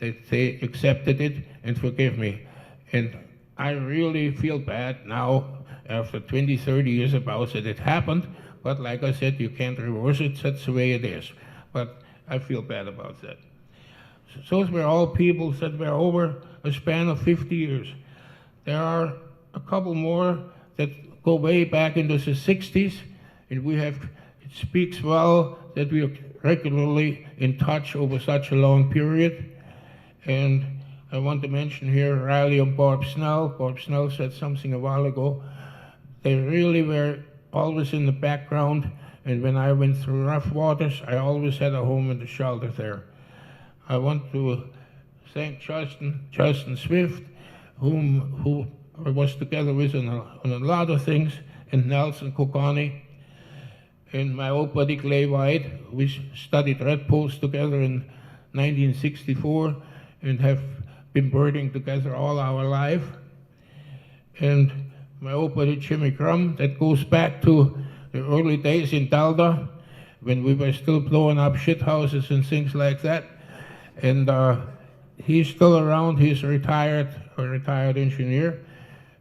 They accepted it and forgive me. And I really feel bad now, after 20, 30 years about that it happened, but like I said, you can't reverse it, that's the way it is. But I feel bad about that. So those were all people that were over a span of 50 years. There are a couple more that go way back into the 60s, and it speaks well that we are regularly in touch over such a long period. And I want to mention here Riley and Bob Snell. Bob Snell said something a while ago. They really were always in the background, and when I went through rough waters, I always had a home in the shelter there. I want to thank Justin Swift, who I was together with on a lot of things, and Nelson Kokani, and my old buddy Clay White. We studied redpolls together in 1964 and have been birding together all our life. And my old buddy Jimmy Crum, that goes back to the early days in Delta, when we were still blowing up shit houses and things like that. And he's still around. He's a retired engineer.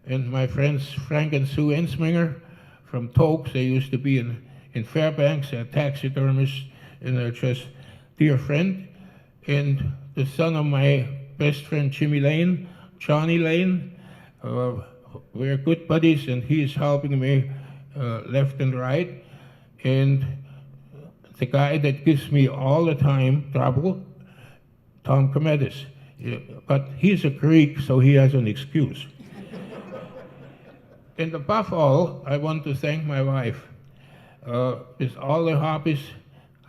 And my friends Frank and Sue Ensminger from Tokes, they used to be in Fairbanks, they're taxidermists, and they're just dear friend. And the son of my best friend Jimmy Lane, Johnny Lane, we're good buddies, and he's helping me left and right. And the guy that gives me all the time trouble, Tom Cometis. But he's a Greek, so he has an excuse. And above all, I want to thank my wife. With all the hobbies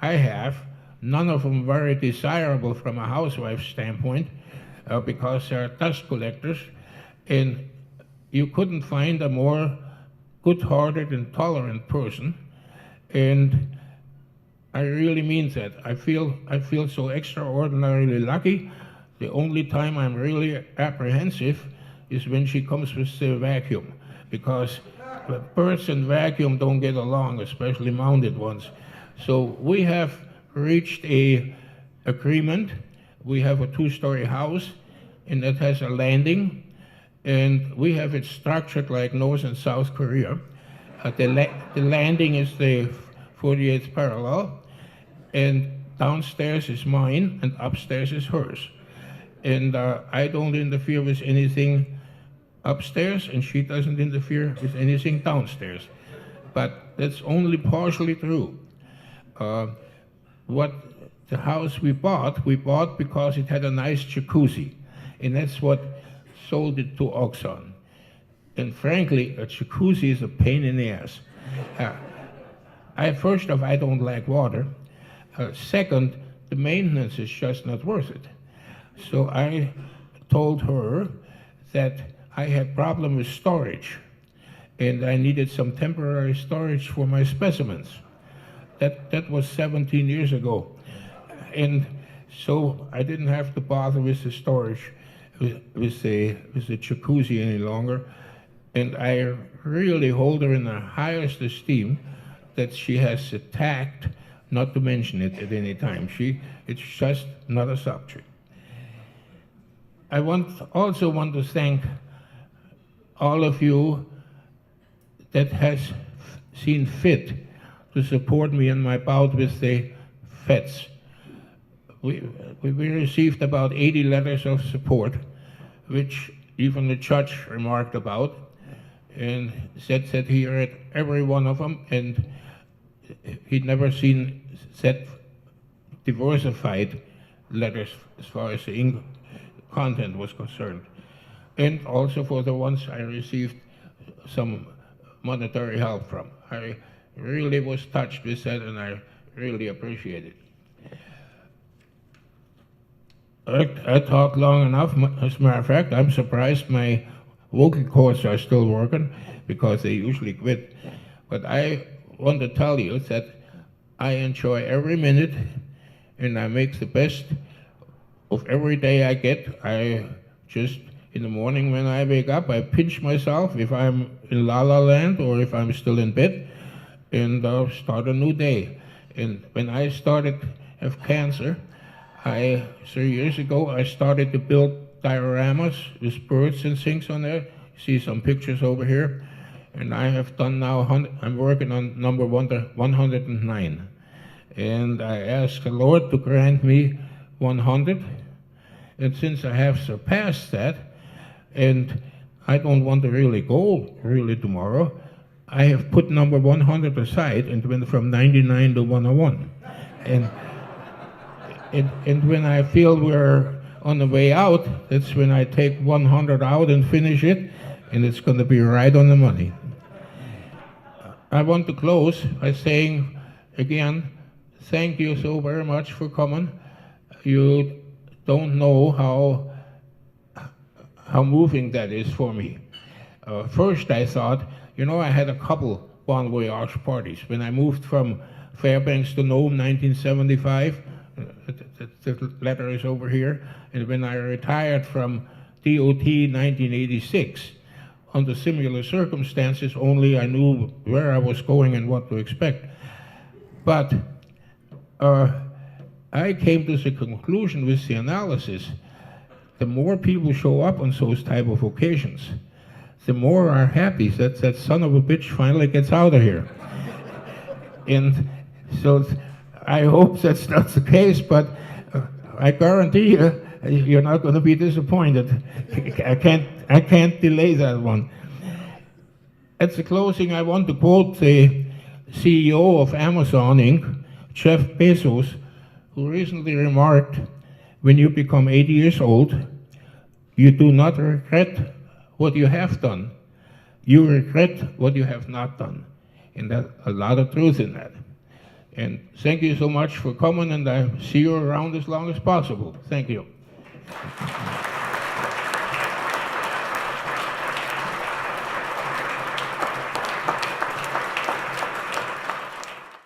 I have, none of them very desirable from a housewife's standpoint, because they're dust collectors, and you couldn't find a more good-hearted and tolerant person. And I really mean that. I feel so extraordinarily lucky. The only time I'm really apprehensive is when she comes with the vacuum, because birds and vacuum don't get along, especially mounted ones. So we have reached a agreement. We have a 2-story house, and that has a landing, and we have it structured like North and South Korea. The landing is the 48th parallel, and downstairs is mine, and upstairs is hers. And I don't interfere with anything upstairs, and she doesn't interfere with anything downstairs. But that's only partially true. What the house we bought because it had a nice jacuzzi, and that's what sold it to Oxon. And frankly, a jacuzzi is a pain in the ass. First off, I don't like water. Second, the maintenance is just not worth it. So I told her that I had problem with storage, and I needed some temporary storage for my specimens. That was 17 years ago. And so I didn't have to bother with the storage, with the jacuzzi any longer. And I really hold her in the highest esteem that she has the tact not to mention it at any time. It's just not a subject. I also want to thank all of you that has seen fit to support me in my bout with the feds. We received about 80 letters of support, which even the judge remarked about, and said that he read every one of them, and he'd never seen that diversified letters as far as the content was concerned. And also for the ones I received some monetary help from. I really was touched with that, and I really appreciate it. I talked long enough. As a matter of fact, I'm surprised my vocal cords are still working, because they usually quit. But I want to tell you that I enjoy every minute, and I make the best of every day I get. I just, in the morning when I wake up, I pinch myself if I'm in La La Land or if I'm still in bed, and start a new day. And when I started have cancer, 3 years ago, I started to build dioramas with birds and things on there. You see some pictures over here. And I have done now, I'm working on number 109. And I asked the Lord to grant me 100. And since I have surpassed that, and I don't want to really go tomorrow, I have put number 100 aside and went from 99 to 101. And when I feel we're on the way out, that's when I take 100 out and finish it, and it's going to be right on the money. I want to close by saying, again, thank you so very much for coming. You don't know how moving that is for me. First I thought, I had a couple bon voyage parties. When I moved from Fairbanks to Nome, 1975, the letter is over here, and when I retired from DOT, 1986, under similar circumstances, only I knew where I was going and what to expect. But I came to the conclusion with the analysis, the more people show up on those type of occasions, the more are happy that that son of a bitch finally gets out of here. And so I hope that's not the case, but I guarantee you, you're not going to be disappointed. I can't delay that one. At the closing, I want to quote the CEO of Amazon Inc., Jeff Bezos, who recently remarked, "When you become 80 years old, you do not regret what you have done. You regret what you have not done." And there's a lot of truth in that. And thank you so much for coming, and I see you around as long as possible. Thank you.